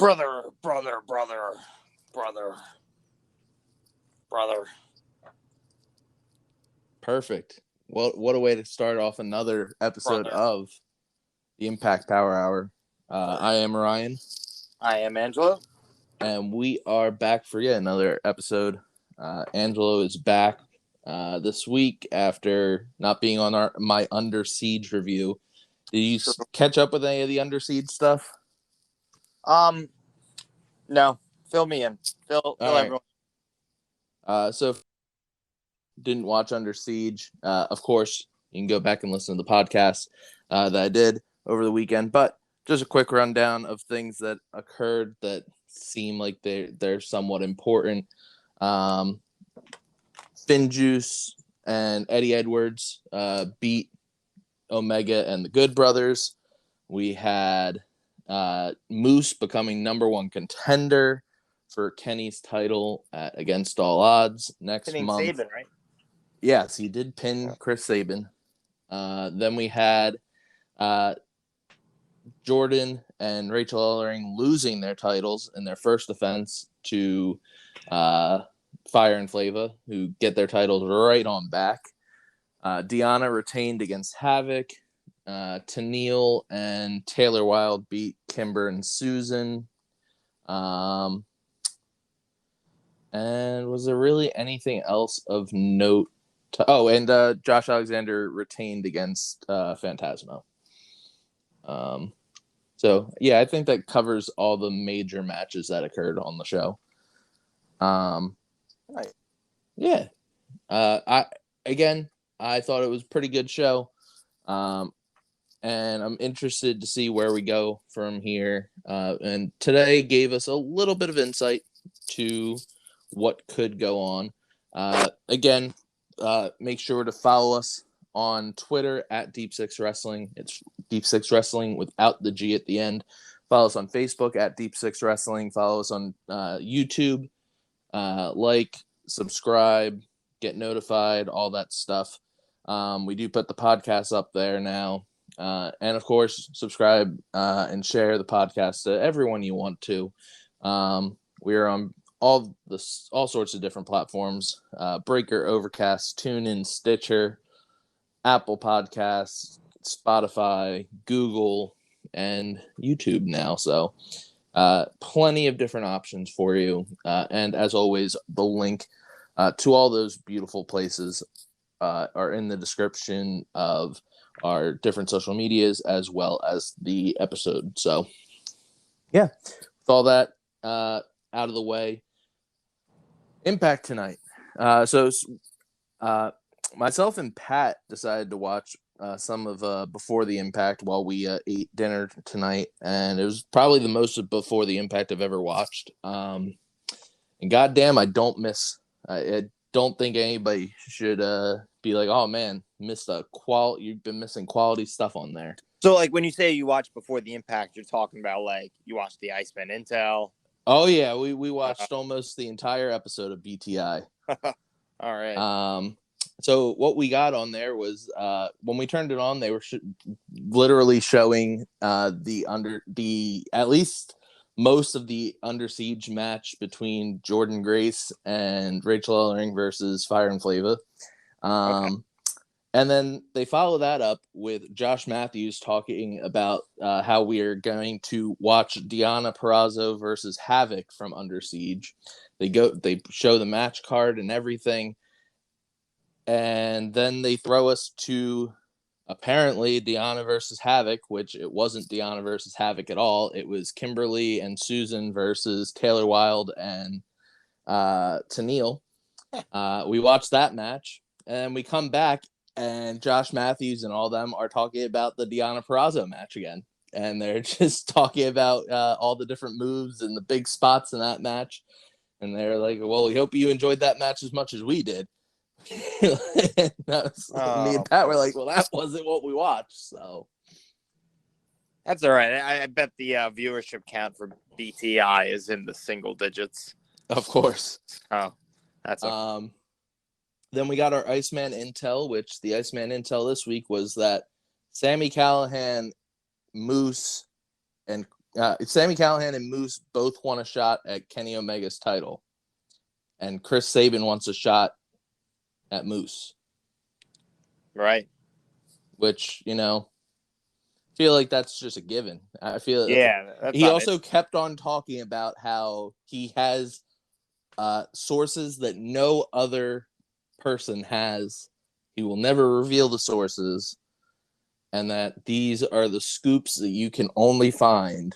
Brother, brother, brother, brother, brother. Perfect. Well, what a way to start off another episode Brother. of the Impact Power Hour. I am Ryan. I am Angelo. And we are back for yet another episode. Angelo is back this week after not being on my Under Siege review. Did you catch up with any of the Under Siege stuff? No. Fill me in. Fill everyone. So if you didn't watch Under Siege, of course, you can go back and listen to the podcast that I did over the weekend. But just a quick rundown of things that occurred that seem like they're somewhat important. Finjuice and Eddie Edwards beat Omega and the Good Brothers. We had Moose becoming number one contender for Kenny's title at Against All Odds next month. Sabin, right? Yes, he did pin Chris Sabin. Then we had Jordan and Rachel Ellering losing their titles in their first defense to Fire and Flava, who get their titles right on back. Deonna retained against Havoc. Tenille and Taylor Wilde beat Kimber and Susan. And was there really anything else of note? And Josh Alexander retained against Phantasmo. So, yeah, I think that covers all the major matches that occurred on the show. Right. Yeah. I thought it was a pretty good show. And I'm interested to see where we go from here. And today gave us a little bit of insight to what could go on. Make sure to follow us on Twitter at Deep Six Wrestling. It's Deep Six Wrestling without the G at the end. Follow us on Facebook at Deep Six Wrestling. Follow us on YouTube. Subscribe, get notified, all that stuff. We do put the podcast up there now. And of course, subscribe and share the podcast to everyone you want to. We are on all sorts of different platforms: Breaker, Overcast, TuneIn, Stitcher, Apple Podcasts, Spotify, Google, and YouTube now. So plenty of different options for you. And as always, the link to all those beautiful places are in the description of our different social medias as well as the episode. So, yeah, with all that out of the way, Impact tonight. Myself and Pat decided to watch some of Before the Impact while we ate dinner tonight, and it was probably the most Before the Impact I've ever watched. And goddamn, I don't miss. I don't think anybody should be like, "Oh man, missed you've been missing quality stuff on there." So, like, when you say you watched Before the Impact, you're talking about like you watched the Iceman Intel. Oh yeah, we watched almost the entire episode of BTI. All right. So what we got on there was when we turned it on, they were literally showing at least most of the Under Siege match between Jordan Grace and Rachel Ellering versus Fire and Flava. And then they follow that up with Josh Matthews talking about how we are going to watch Deonna Purrazzo versus Havoc from Under Siege. They show the match card and everything. And then they throw us to apparently Deonna versus Havoc, which it wasn't Deonna versus Havoc at all. It was Kimberly and Susan versus Taylor Wilde and Tenille. We watched that match, and we come back, and Josh Matthews and all them are talking about the Deonna Purrazzo match again. And they're just talking about all the different moves and the big spots in that match. And they're like, well, we hope you enjoyed that match as much as we did. Me and Pat were like, well, that wasn't what we watched. So that's all right. I bet the viewership count for BTI is in the single digits. Of course. Oh, that's okay. Then we got our Iceman Intel, which the Iceman Intel this week was that Sami Callihan, Moose, and Sami Callihan and Moose both want a shot at Kenny Omega's title, and Chris Sabin wants a shot at Moose. Right. Which, feel like that's just a given. I feel he also kept on talking about how he has sources that no other person has. He will never reveal the sources, and that these are the scoops that you can only find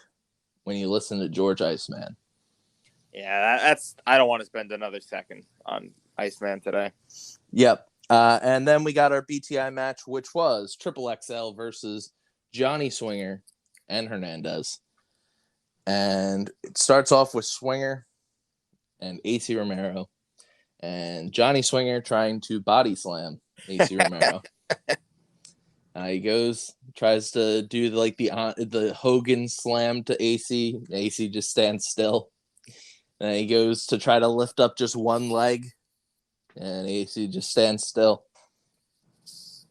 when you listen to George Iceman. Yeah, I don't want to spend another second on Iceman today. Yep. And then we got our BTI match, which was Triple XL versus Johnny Swinger and Hernandez. And it starts off with Swinger and AC Romero, and Johnny Swinger trying to body slam AC Romero. He tries to do the Hogan slam to AC. AC just stands still. And he goes to try to lift up just one leg, and AC just stands still.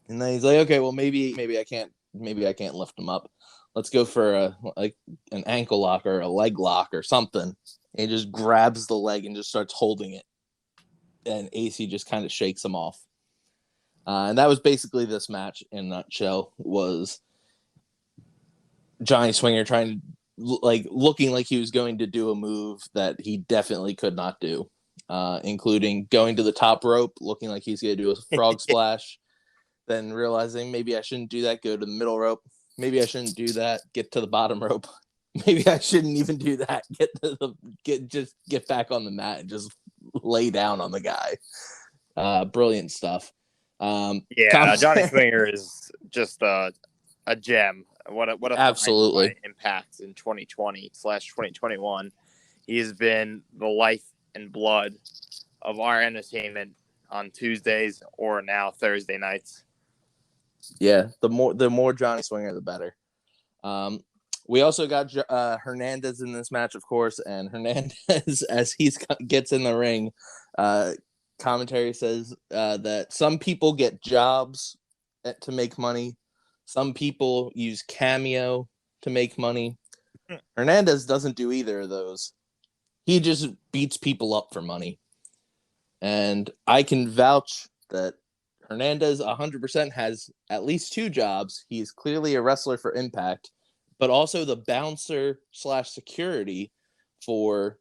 And then he's like, okay, well maybe I can't lift him up. Let's go for an ankle lock or a leg lock or something. And he just grabs the leg and just starts holding it. And AC just kind of shakes him off. And that was basically this match in a nutshell. Was Johnny Swinger trying to looking like he was going to do a move that he definitely could not do, including going to the top rope, looking like he's going to do a frog splash, then realizing maybe I shouldn't do that, go to the middle rope. Maybe I shouldn't do that, get to the bottom rope. Maybe I shouldn't even do that, get back on the mat and just lay down on the guy. Brilliant stuff. Johnny Swinger is just a gem. What a absolutely impact in 2020/2021. He has been the life and blood of our entertainment on Tuesdays or now Thursday nights. Yeah, the more Johnny Swinger, the better. We also got Hernandez in this match, of course, and Hernandez, as he gets in the ring, commentary says that some people get jobs to make money. Some people use Cameo to make money. Hernandez doesn't do either of those. He just beats people up for money. And I can vouch that Hernandez 100% has at least 2 jobs. He's clearly a wrestler for Impact, but also the bouncer / security for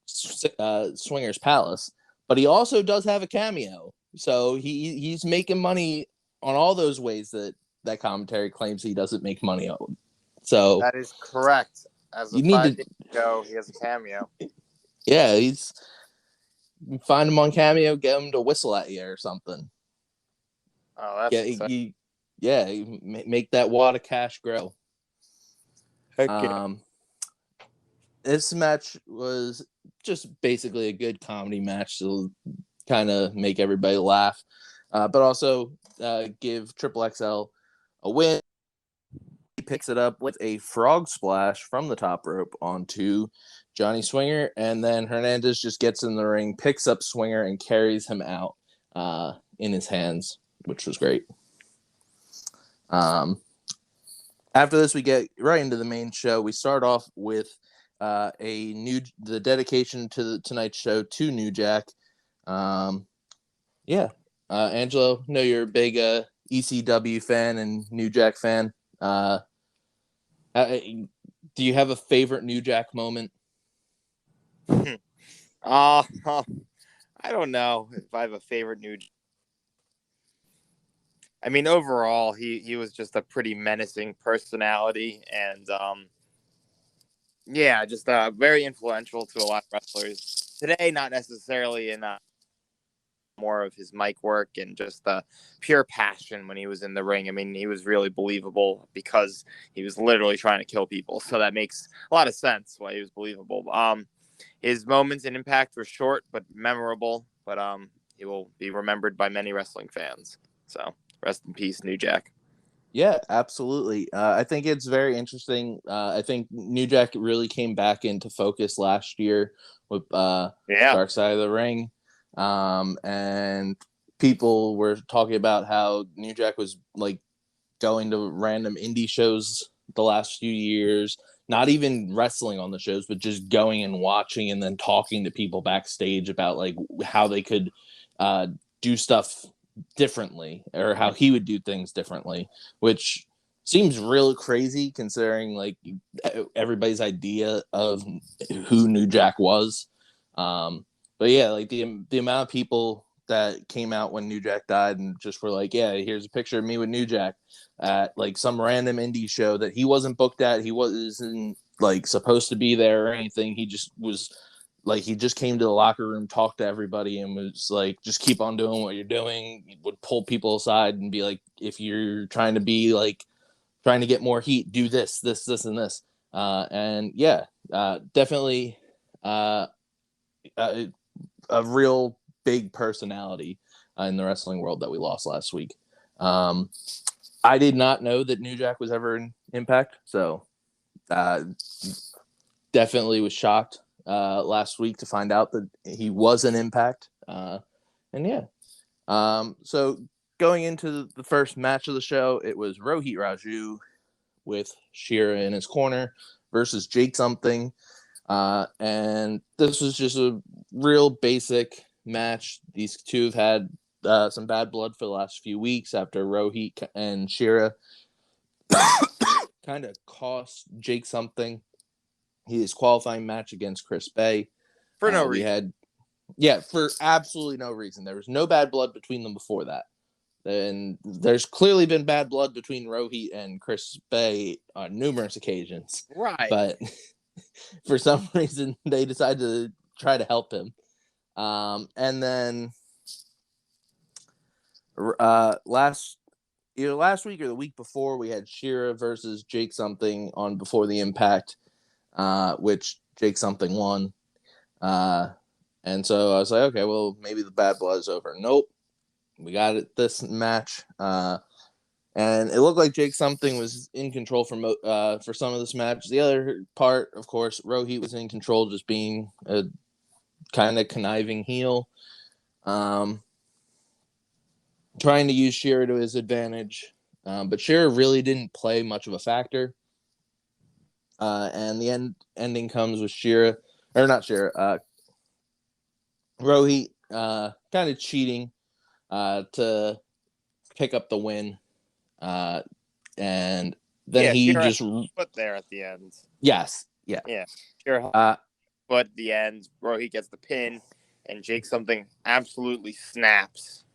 Swingers Palace. But he also does have a Cameo. So he's making money on all those ways that commentary claims he doesn't make money on. So that is correct. As of 5 days ago, he has a Cameo. Yeah, you find him on Cameo, get him to whistle at you or something. Oh, that's make that wad of cash grow. This match was just basically a good comedy match to kind of make everybody laugh, but also give Triple XL a win. He picks it up with a frog splash from the top rope onto Johnny Swinger, and then Hernandez just gets in the ring, picks up Swinger, and carries him out in his hands, which was great. After this, we get right into the main show. We start off with the dedication to the tonight's show to New Jack. Angelo, know you're a big ECW fan and New Jack fan. Do you have a favorite New Jack moment? I don't know if I have a favorite New Jack. I mean, overall, he was just a pretty menacing personality, and just very influential to a lot of wrestlers today. Not necessarily in more of his mic work and just pure passion when he was in the ring. I mean, he was really believable because he was literally trying to kill people. So that makes a lot of sense why he was believable. His moments in Impact were short but memorable, but he will be remembered by many wrestling fans. So rest in peace, New Jack. Yeah, absolutely. I think it's very interesting. I think New Jack really came back into focus last year with Dark Side of the Ring. And people were talking about how New Jack was like going to random indie shows the last few years, not even wrestling on the shows, but just going and watching and then talking to people backstage about like how they could do stuff differently or how he would do things differently, which seems real crazy considering like everybody's idea of who New Jack was. But yeah, like the amount of people that came out when New Jack died and just were like, yeah, here's a picture of me with New Jack at like some random indie show that he wasn't booked at. He wasn't like supposed to be there or anything. He just was like, he just came to the locker room, talked to everybody, and was like, just keep on doing what you're doing. He would pull people aside and be like, if you're trying to be like, trying to get more heat, do this, and this. And yeah, definitely a real big personality in the wrestling world that we lost last week. I did not know that New Jack was ever in Impact, so definitely was shocked last week to find out that he was an Impact. And yeah, so going into the first match of the show, it was Rohit Raju with Shera in his corner versus Jake Something. And this was just a real basic match. These two have had some bad blood for the last few weeks after Rohit and Shera kind of cost Jake Something his qualifying match against Chris Bay. For no reason. For absolutely no reason. There was no bad blood between them before that. And there's clearly been bad blood between Rohit and Chris Bay on numerous occasions. Right. But for some reason, they decided to try to help him. And then last week or the week before, we had Shera versus Jake Something on Before the Impact, which Jake Something won. And so I was like, okay, well, maybe the bad blood is over. Nope. We got it this match. And it looked like Jake Something was in control for some of this match. The other part, of course, Rohit was in control, just being a kind of conniving heel. Trying to use Shera to his advantage. But Shera really didn't play much of a factor. And the ending comes with Shera, or not Shera, Rohit kind of cheating to pick up the win. And then he Shera just put there at the end. Yes. Yeah. Yeah. Shera but at the end, Rohit gets the pin, and Jake Something absolutely snaps.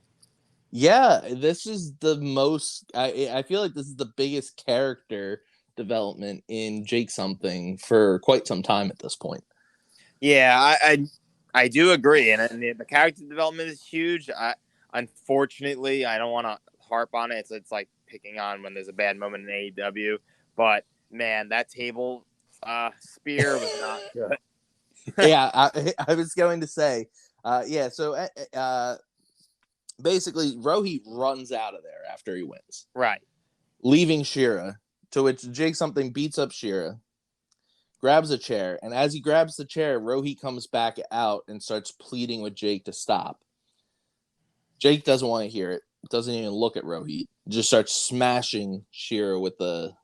Yeah, this is the most. I feel like this is the biggest character development in Jake Something for quite some time at this point. Yeah, I do agree, and the character development is huge. Unfortunately, I don't want to harp on it. It's like picking on when there's a bad moment in AEW, but man, that table spear was not good. Yeah, I was going to say, yeah. So basically, Rohit runs out of there after he wins, right, leaving Shera. To which Jake Something beats up Shera, grabs a chair, and as he grabs the chair, Rohit comes back out and starts pleading with Jake to stop. Jake doesn't want to hear it. Doesn't even look at Rohit. Just starts smashing Shera with the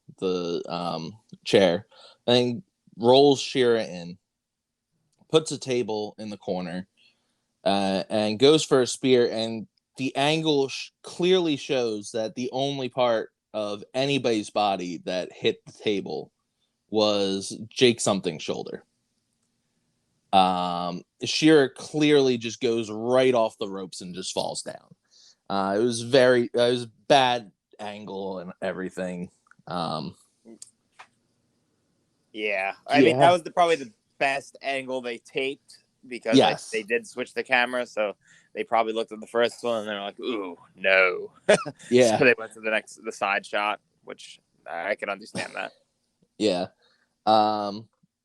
chair, and rolls Shera in, puts a table in the corner, and goes for a spear. And the angle clearly shows that the only part of anybody's body that hit the table was Jake Something's shoulder. Shera clearly just goes right off the ropes and just falls down. It was bad angle and everything. Yeah, I mean that was probably the best angle they taped because they did switch the camera, so they probably looked at the first one and they're like, "Ooh, no." Yeah. So they went to the side shot, which I can understand that. Yeah.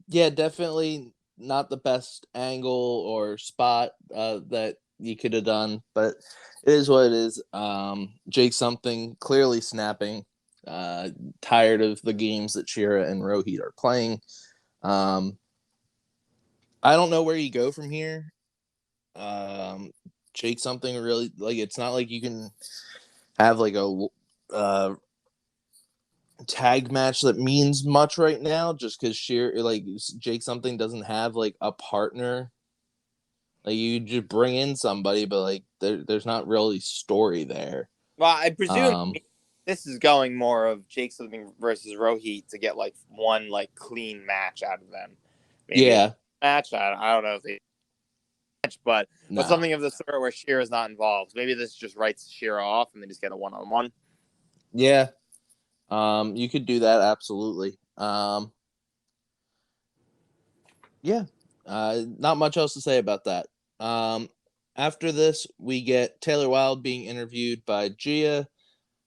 Yeah, definitely not the best angle or spot that you could have done, but it is what it is. Jake Something clearly snapping, tired of the games that Shera and Rohit are playing. I don't know where you go from here. Jake Something really, like, it's not like you can have like a tag match that means much right now, just because Jake something doesn't have like a partner. Like you just bring in somebody, but like there's not really story there. Well, I presume Um, this is going more of Jake Something versus Rohit to get like one like clean match out of them. Maybe a yeah, match. I don't know if they match, but no, something of the sort where Shira's not involved. Maybe this just writes Shira off and they just get a one-on-one. yeah. You could do that absolutely. Yeah. Not much else to say about that. After this, we get Taylor Wilde being interviewed by Gia.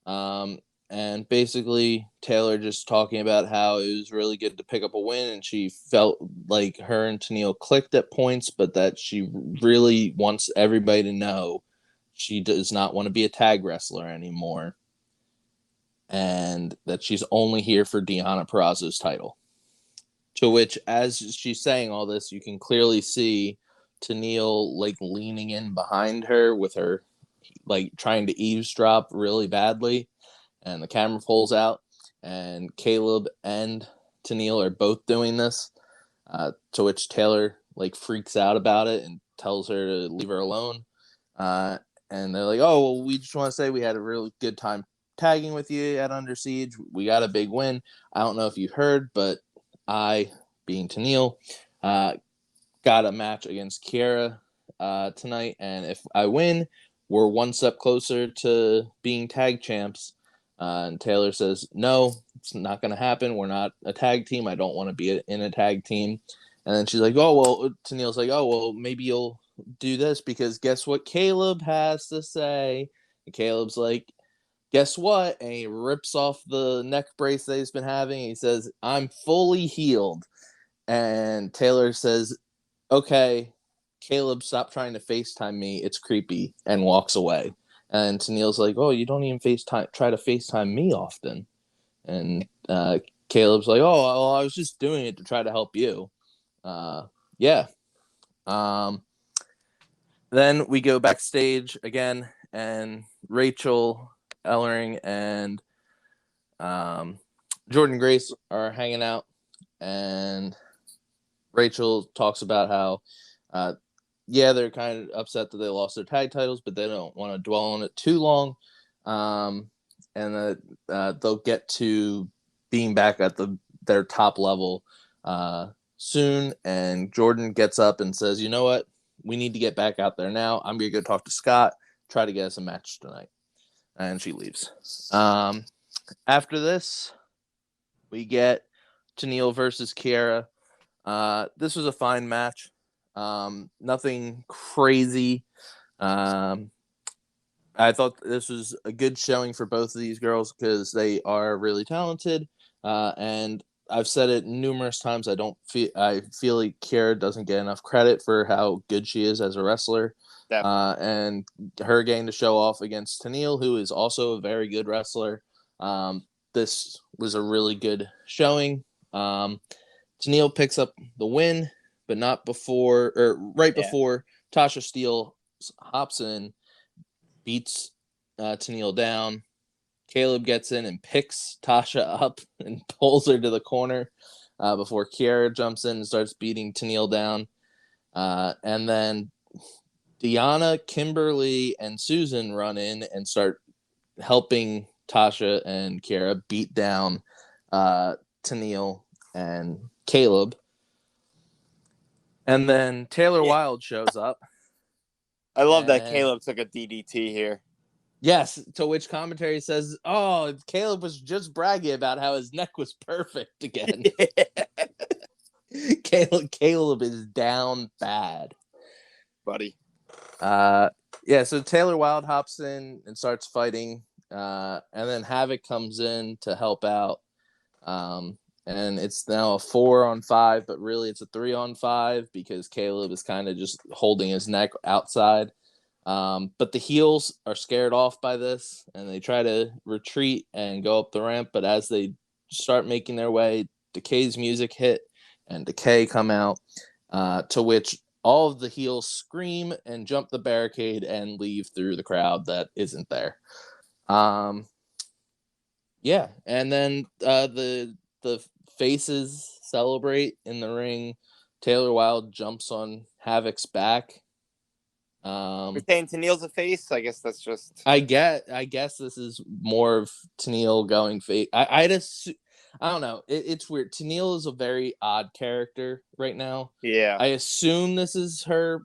Um, and basically, Taylor just talking about how it was really good to pick up a win, and she felt like her and Tennille clicked at points, but that she really wants everybody to know she does not want to be a tag wrestler anymore, and that she's only here for Deonna Purrazzo's title. To which, as she's saying all this, you can clearly see Tennille like leaning in behind her with her like trying to eavesdrop really badly, and the camera pulls out, and Caleb and Tennille are both doing this. To which Taylor like freaks out about it and tells her to leave her alone. Uh, and they're like, "Oh, well, we just want to say we had a really good time tagging with you at Under Siege. We got a big win. I don't know if you heard, but I, being Tennille, got a match against Kiera tonight, and if I win, we're one step closer to being tag champs." And Taylor says, "No, it's not going to happen. We're not a tag team. I don't want to be in a tag team." And then she's like, "Oh, well," Tennille's like, "Oh, well, maybe you'll do this because guess what Caleb has to say?" And Caleb's like, "Guess what?" And he rips off the neck brace that he's been having. He says, "I'm fully healed." And Taylor says, "Okay, Caleb, stop trying to FaceTime me. It's creepy," and walks away. And Tennille's like, "Oh, you don't even try to FaceTime me often." And Caleb's like, "Oh, well, I was just doing it to try to help you." Yeah. Um, then we go backstage again, and Rachel Ellering and Jordan Grace are hanging out, and Rachel talks about how yeah, they're kind of upset that they lost their tag titles, but they don't want to dwell on it too long. And that they'll get to being back at their top level soon. And Jordan gets up and says, "You know what? We need to get back out there now. I'm going to go talk to Scott, try to get us a match tonight." And she leaves. After this, we get Tennille versus Kiera. This was a fine match. Nothing crazy. Um, I thought this was a good showing for both of these girls because they are really talented. And I've said it numerous times. I feel like Kiera doesn't get enough credit for how good she is as a wrestler. And her getting to show off against Tennille, who is also a very good wrestler. This was a really good showing. Tennille picks up the win, but not before or right before Tasha Steele hops in, beats Tennille down. Caleb gets in and picks Tasha up and pulls her to the corner before Kiera jumps in and starts beating Tennille down. And then Deonna, Kimberly, and Susan run in and start helping Tasha and Kiera beat down Tennille and Caleb. And then Taylor Wilde shows up. I love that Caleb took a DDT here. Yes, to which commentary says, "Oh, Caleb was just bragging about how his neck was perfect again." Caleb is down bad, buddy. Yeah, so Taylor Wilde hops in and starts fighting, and then Havoc comes in to help out. And it's now a 4-on-5, but really it's a 3-on-5 because Caleb is kind of just holding his neck outside. But the heels are scared off by this, and they try to retreat and go up the ramp. But as they start making their way, Decay's music hit, and Decay come out, to which all of the heels scream and jump the barricade and leave through the crowd that isn't there. Yeah, and then the faces celebrate in the ring. Taylor Wilde jumps on Havoc's back. You're saying Tennille's a face? I guess that's just I guess this is more of Tennille going face. I don't know. It's weird. Tennille is a very odd character right now. yeah. I assume this is her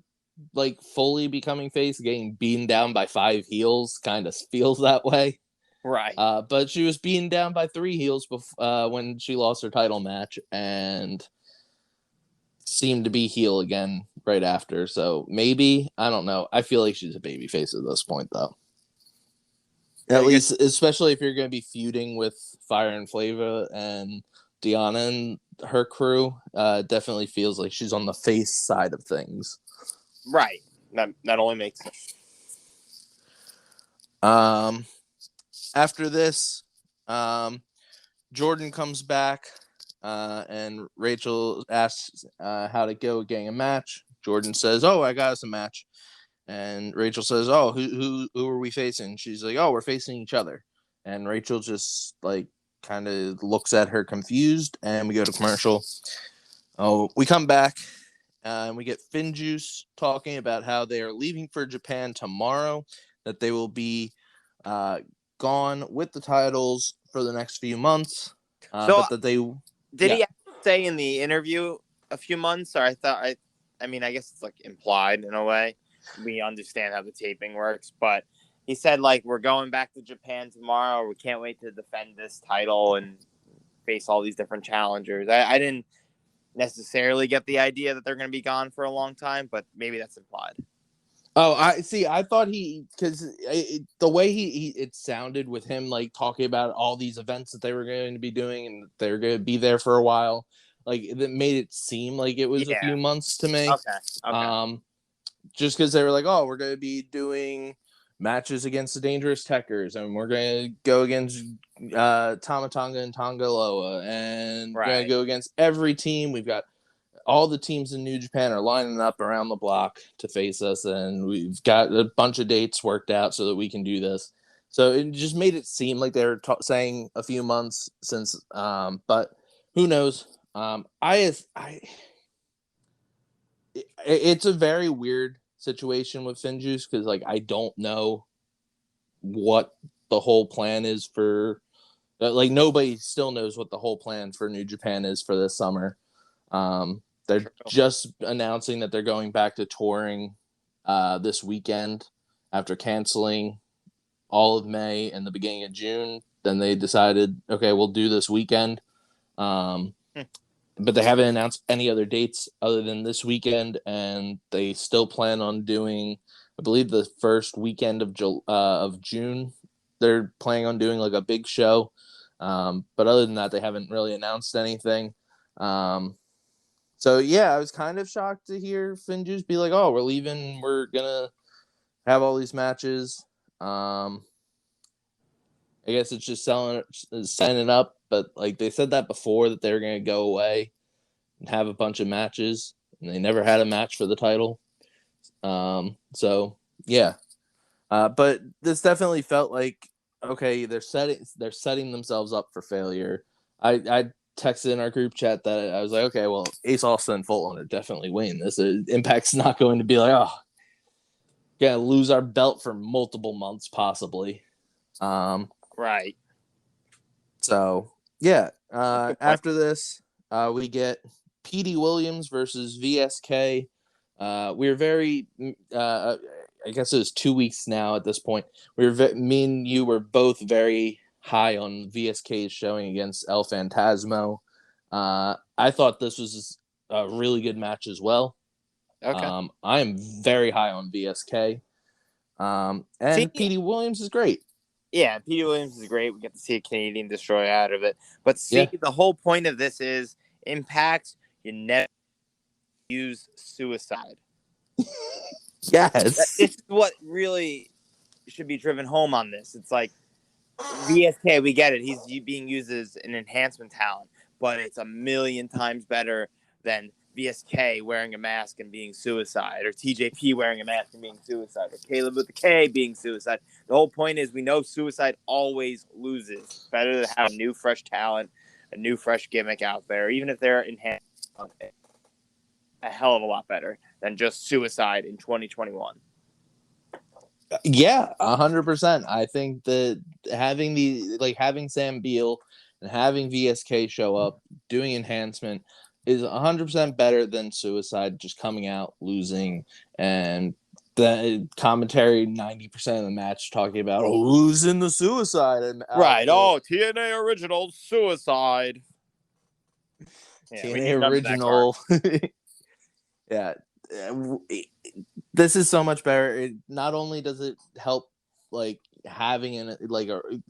like fully becoming face, getting beaten down by 5 heels. Kind of feels that way. Right. But she was beaten down by 3 heels when she lost her title match and seemed to be heel again right after. So maybe, I don't know. I feel like she's a babyface at this point, though. At least, especially if you're going to be feuding with Fire and Flava and Deanna and her crew, definitely feels like she's on the face side of things. Right. That only makes sense. After this, Jordan comes back, and Rachel asks how to go getting a match. Jordan says, "Oh, I got us a match." And Rachel says, "Oh, who are we facing?" She's like, "Oh, we're facing each other." And Rachel just like kind of looks at her confused, and we go to commercial. Oh, we come back, and we get FinJuice talking about how they are leaving for Japan tomorrow, that they will be gone with the titles for the next few months, but that they did he say in the interview a few months, or I mean, I guess it's like implied in a way. We understand how the taping works, but he said like we're going back to Japan tomorrow. We can't wait to defend this title and face all these different challengers. I didn't necessarily get the idea that they're going to be gone for a long time, but maybe that's implied. Oh, I see. I thought because the way it sounded with him like talking about all these events that they were going to be doing and they're going to be there for a while, like that made it seem like it was a few months to me. Okay. Just because they were like, oh, we're going to be doing matches against the Dangerous Techers, and we're going to go against Tama Tonga and Tonga Loa, and we're going to go against every team. We've got all the teams in New Japan are lining up around the block to face us, and we've got a bunch of dates worked out so that we can do this. So it just made it seem like they were saying a few months since, but who knows? It's a very weird situation with FinJuice because like I don't know what the whole plan is for. Like nobody still knows what the whole plan for New Japan is for this summer. They're just announcing that they're going back to touring this weekend after canceling all of May and the beginning of June. Then they decided, okay, we'll do this weekend. But they haven't announced any other dates other than this weekend, and they still plan on doing, I believe, the first weekend of June. They're planning on doing like a big show, but other than that, they haven't really announced anything. So yeah, I was kind of shocked to hear FinJuice be like, "Oh, we're leaving. We're gonna have all these matches." I guess it's just signing up, but like they said that before that they were gonna go away and have a bunch of matches, and they never had a match for the title. So yeah, but this definitely felt like okay, they're setting themselves up for failure. I texted in our group chat that I was like, okay, well, Ace Austin and Fulton are definitely winning this. Impact's not going to be like, oh, gonna lose our belt for multiple months, possibly. Right. So yeah, after this, we get Petey Williams versus VSK. We're very, I guess it was 2 weeks now at this point. Me and you were both very high on VSK's showing against El Phantasmo. I thought this was a really good match as well. Okay. I am very high on VSK. And Petey Williams is great. Yeah, Petey Williams is great. We get to see a Canadian destroyer out of it. But see, the whole point of this is Impact, you never use suicide. Yes. This is what really should be driven home on this. It's like VSK, we get it. He's being used as an enhancement talent, but it's a million times better than VSK wearing a mask and being suicide, or TJP wearing a mask and being suicide, or Caleb with the K being suicide. The whole point is we know suicide always loses. It's better to have a new, fresh talent, a new, fresh gimmick out there, even if they're enhanced a hell of a lot better than just suicide in 2021. Yeah, 100%. I think that having Sam Beal and having VSK show up doing enhancement is 100% better than suicide just coming out losing, and the commentary 90% of the match talking about who's in the suicide and Right. Oh, TNA original suicide. Yeah, TNA original. Yeah. This is so much better. It not only does it help like having an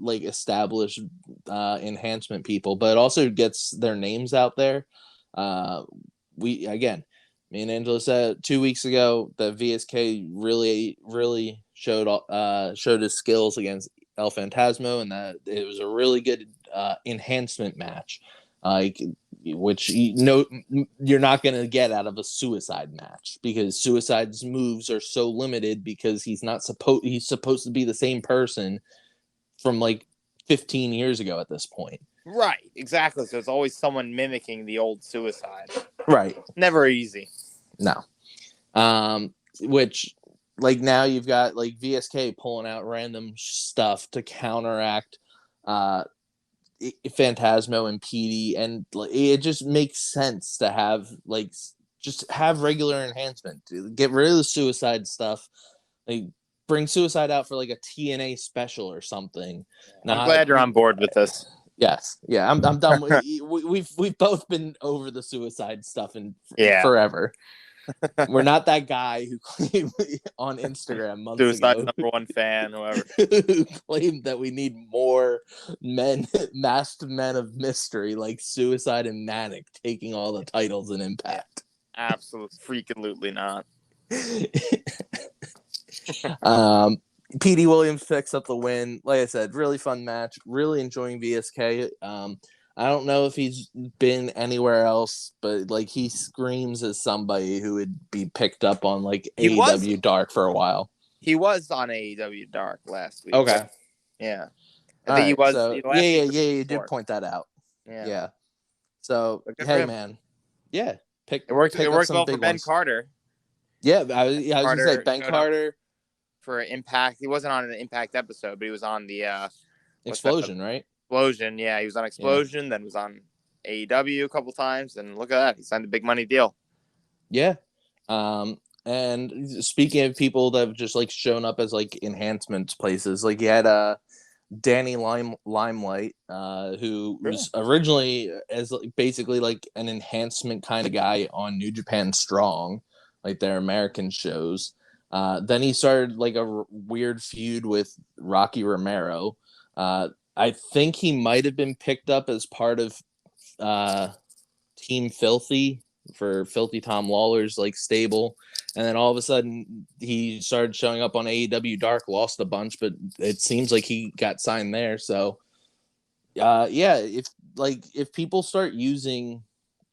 established enhancement people, but it also gets their names out there. Me and Angela said 2 weeks ago that VSK really showed his skills against El Phantasmo, and that it was a really good enhancement match. Which you're not going to get out of a suicide match, because suicide's moves are so limited because he's supposed to be the same person from like 15 years ago at this point. Right, exactly. So it's always someone mimicking the old suicide. Right. Never easy. No. Which like now you've got like VSK pulling out random stuff to counteract Phantasmo and PD, and it just makes sense to have just have regular enhancement. Get rid of the suicide stuff. Like bring suicide out for like a TNA special or something. I'm glad you're on board with this. Yes, yeah, I'm done. We've both been over the suicide stuff forever. We're not that guy who claimed on Instagram months Suicide's ago, number one fan, whoever, who claimed that we need more masked men of mystery like Suicide and Manic taking all the titles in Impact. Absolutely, freaking not. PD Williams picks up the win. Like I said, really fun match. Really enjoying VSK. I don't know if he's been anywhere else, but like he screams as somebody who would be picked up on like AEW Dark for a while. He was on AEW Dark last week. Okay. Yeah. I think he was. So, you did point that out. Yeah. So hey, man. Yeah. It worked well for Ben Carter. Yeah, I was gonna say Ben Carter for Impact. He wasn't on an Impact episode, but he was on the Explosion, right? Explosion, yeah. He was on Explosion, then was on AEW a couple times, and look at that. He signed a big money deal. Yeah. And speaking of people that have just like shown up as like enhancements places, like you had Danny Limelight, who was originally as basically like an enhancement kind of guy on New Japan Strong, like their American shows. Then he started like a weird feud with Rocky Romero. I think he might have been picked up as part of Team Filthy for Filthy Tom Lawler's like stable, and then all of a sudden he started showing up on AEW Dark, lost a bunch, but it seems like he got signed there. So if people start using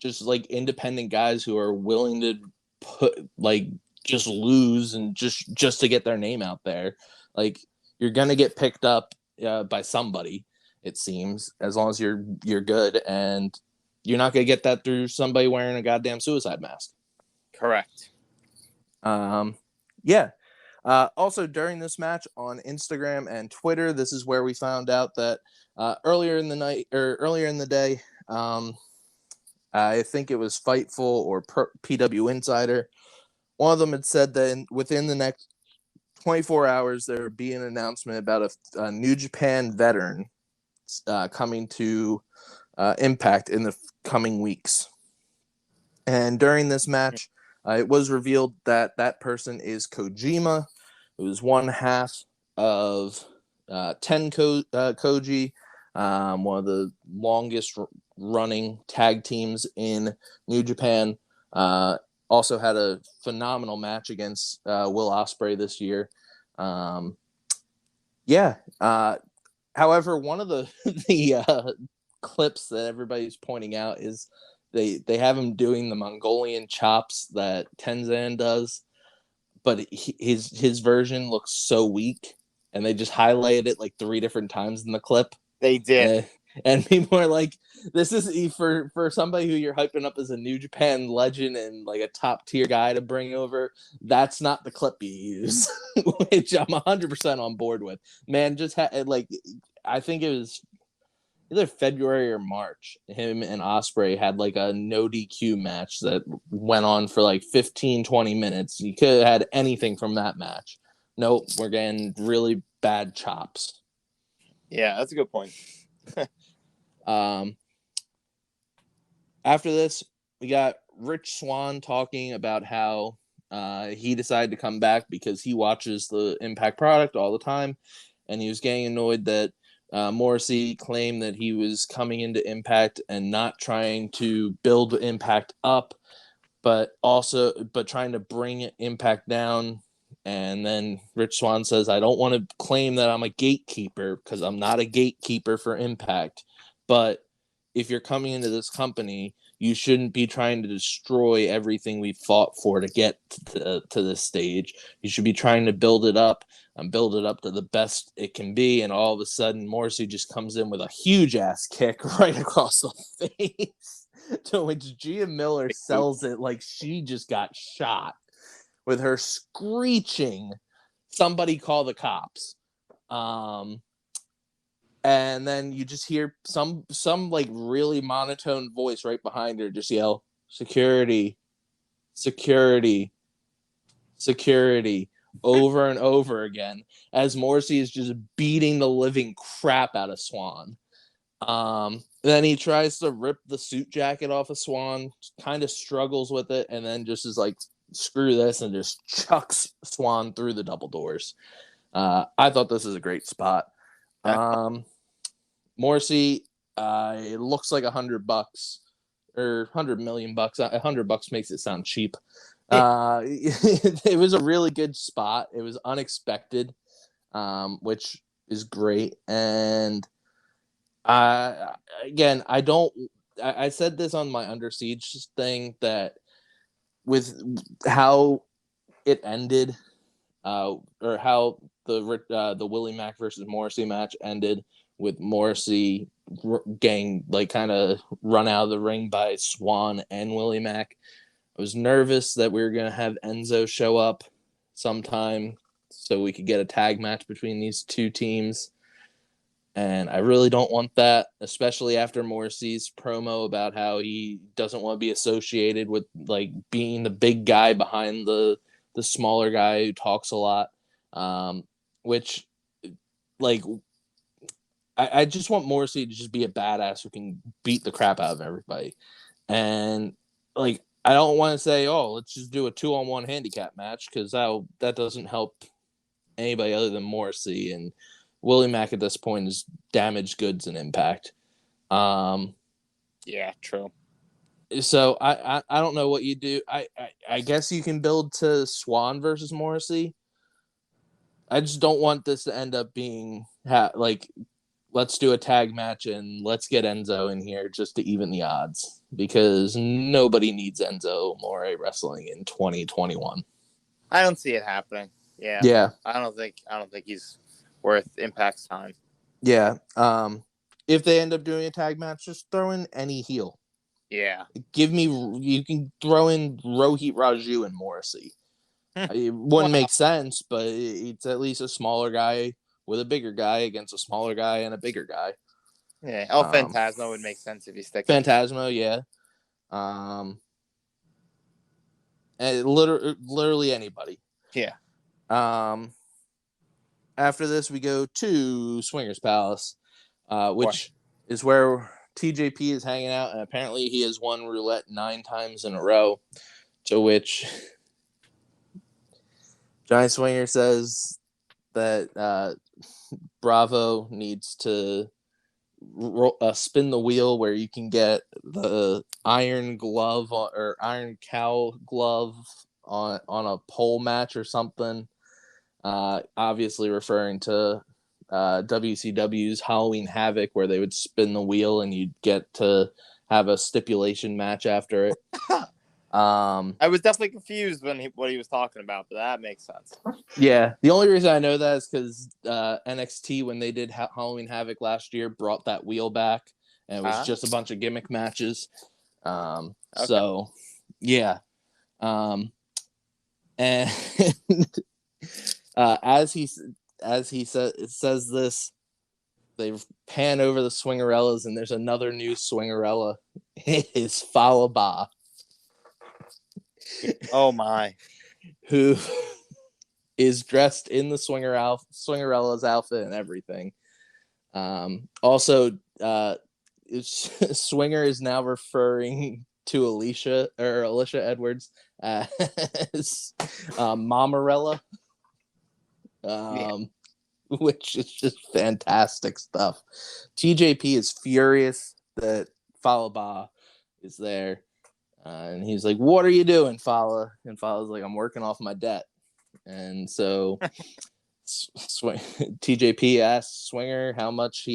just like independent guys who are willing to put like just lose and just to get their name out there, like you're gonna get picked up by somebody, it seems, as long as you're good, and you're not gonna get that through somebody wearing a goddamn suicide mask. Correct. Also during this match on Instagram and Twitter, this is where we found out that earlier in the day, I think it was Fightful or PW Insider, one of them had said that within the next 24 hours, there would be an announcement about a New Japan veteran coming to Impact in the coming weeks. And during this match, it was revealed that that person is Kojima, who's one half of Ten Koji, one of the longest running tag teams in New Japan. Also had a phenomenal match against Will Ospreay this year. However, one of the clips that everybody's pointing out is they have him doing the Mongolian chops that Tenzan does, but his version looks so weak, and they just highlighted it like 3 different times in the clip. They did. And people are like, this is for somebody who you're hyping up as a New Japan legend and like a top tier guy to bring over. That's not the clip you use, which I'm 100% on board with. Man, just like, I think it was either February or March. Him and Ospreay had like a no DQ match that went on for like 15-20 minutes. You could have had anything from that match. Nope, we're getting really bad chops. Yeah, that's a good point. After this, we got Rich Swann talking about how he decided to come back because he watches the Impact product all the time, and he was getting annoyed that Morrissey claimed that he was coming into Impact and not trying to build Impact up, but trying to bring Impact down. And then Rich Swann says, I don't want to claim that I'm a gatekeeper because I'm not a gatekeeper for Impact. But if you're coming into this company, you shouldn't be trying to destroy everything we fought for to get to this stage. You should be trying to build it up and build it up to the best it can be. And all of a sudden, Morrissey just comes in with a huge ass kick right across the face, to which Gia Miller sells it like she just got shot, with her screeching, somebody call the cops. And then you just hear some like really monotone voice right behind her just yell, security, security, security, over and over again, as Morrissey is just beating the living crap out of Swann. Then he tries to rip the suit jacket off of Swann, kind of struggles with it, and then just is like, screw this, and just chucks Swann through the double doors. I thought this is a great spot. Morrissey, it looks like $100 or $100 million. $100 makes it sound cheap. It was a really good spot. It was unexpected, which is great. And again, I said this on my Under Siege thing, that with how it ended, or how the Willie Mack versus Morrissey match ended, with Morrissey getting like kind of run out of the ring by Swann and Willie Mack. I was nervous that we were going to have Enzo show up sometime so we could get a tag match between these two teams. And I really don't want that, especially after Morrissey's promo about how he doesn't want to be associated with like being the big guy behind the smaller guy who talks a lot. Which, like, I just want Morrissey to just be a badass who can beat the crap out of everybody. And like, I don't want to say, oh, let's just do a 2-on-1 handicap match, because that doesn't help anybody other than Morrissey. And Willie Mack at this point is damaged goods in Impact. Yeah, true. So I don't know what you do. I guess you can build to Swann versus Morrissey. I just don't want this to end up being like, let's do a tag match and let's get Enzo in here just to even the odds, because nobody needs Enzo Amore wrestling in 2021. I don't see it happening. Yeah. Yeah. I don't think he's worth Impact's time. Yeah. If they end up doing a tag match, just throw in any heel. Yeah. You can throw in Rohit Raju and Morrissey. It wouldn't make sense, but it's at least a smaller guy with a bigger guy against a smaller guy and a bigger guy. Yeah. Phantasmo would make sense if you stick Phantasmo, yeah. And literally anybody. Yeah. After this, we go to Swingers Palace, which is where TJP is hanging out, and apparently he has won roulette 9 times in a row, to which Johnny Swinger says that Bravo needs to spin the wheel where you can get the iron glove or iron cow glove on a pole match or something. Obviously referring to WCW's Halloween Havoc, where they would spin the wheel and you'd get to have a stipulation match after it. I was definitely confused what he was talking about, but that makes sense. Yeah, the only reason I know that is because NXT, when they did Halloween Havoc last year, brought that wheel back, and it was just a bunch of gimmick matches. Okay. So, yeah. And as he says this, they pan over the Swingerellas, and there's another new Swingerella. It is Fallah Bahh. Oh my! Who is dressed in the Swingerella's outfit and everything. Also, Swinger is now referring to Alicia Edwards as Mamarella, which is just fantastic stuff. TJP is furious that Fallah Bahh is there. And he's like, "What are you doing, Fallah?" And Fallah's like, "I'm working off my debt." And so TJP asks Swinger how much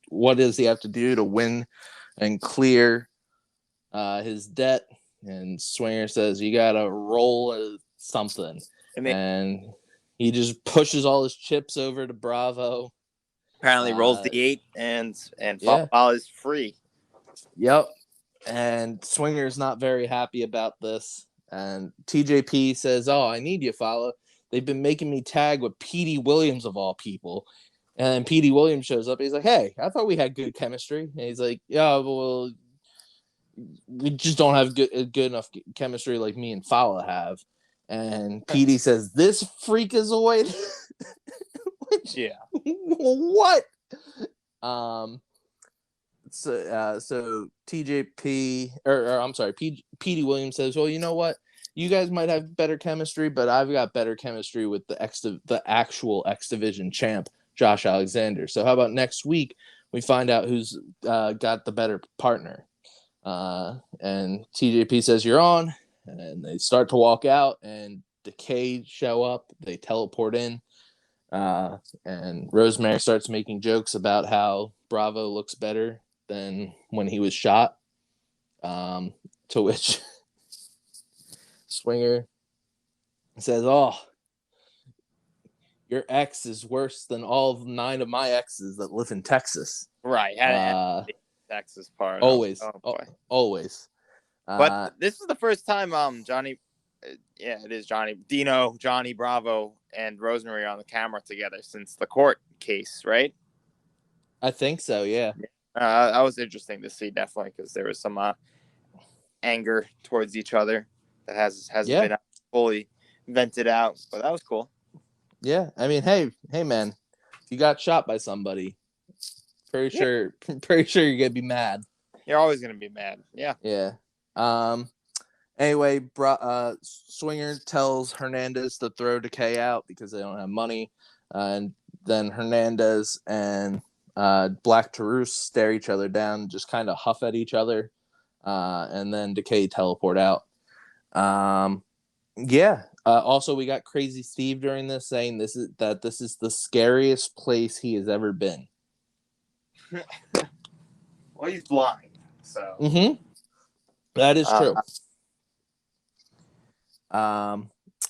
what does he have to do to win and clear his debt. And Swinger says, "You gotta roll something." And he just pushes all his chips over to Bravo. Apparently rolls the 8 and Fallah Bahh is free. Yep. And Swinger's not very happy about this. And TJP says, "Oh, I need you, Fallah. They've been making me tag with Petey Williams of all people." And then Petey Williams shows up. He's like, "Hey, I thought we had good chemistry." And he's like, "Yeah, well, we just don't have good enough chemistry like me and Fallah have." And Petey says, "This freakazoid?" Yeah. What? So TJP or I'm sorry, Petey Williams says, "Well, you know what? You guys might have better chemistry, but I've got better chemistry with the actual X Division champ, Josh Alexander. So how about next week we find out who's got the better partner?" And TJP says, "You're on." And they start to walk out, and Decay show up. They teleport in. And Rosemary starts making jokes about how Bravo looks better than when he was shot. To which Swinger says, "Oh, your ex is worse than all 9 of my exes that live in Texas." Right. Texas part. Always. Always. But this is the first time Johnny, it is Dino, Johnny Bravo, and Rosemary are on the camera together since the court case, right? I think so, yeah. That was interesting to see, definitely, because there was some anger towards each other that hasn't been fully vented out, but that was cool. Yeah, I mean, hey man, if you got shot by somebody, pretty sure you're gonna be mad. You're always gonna be mad. Yeah. Yeah. Anyway, Swinger tells Hernandez to throw Decay out because they don't have money, and then Hernandez and Black Taurus stare each other down, just kind of huff at each other, and then Decay teleport out. Also, we got Crazy Steve during this saying this is the scariest place he has ever been. Well, he's blind, so. That is true.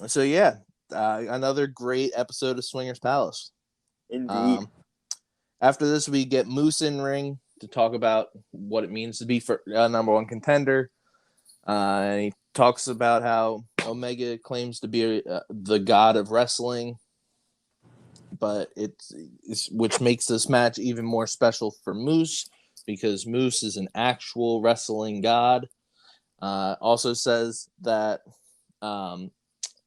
So yeah, another great episode of Swingers Palace. Indeed. After this, we get Moose in ring to talk about what it means to be for number one contender. And he talks about how Omega claims to be the god of wrestling, but it's which makes this match even more special for Moose because Moose is an actual wrestling god. Also says that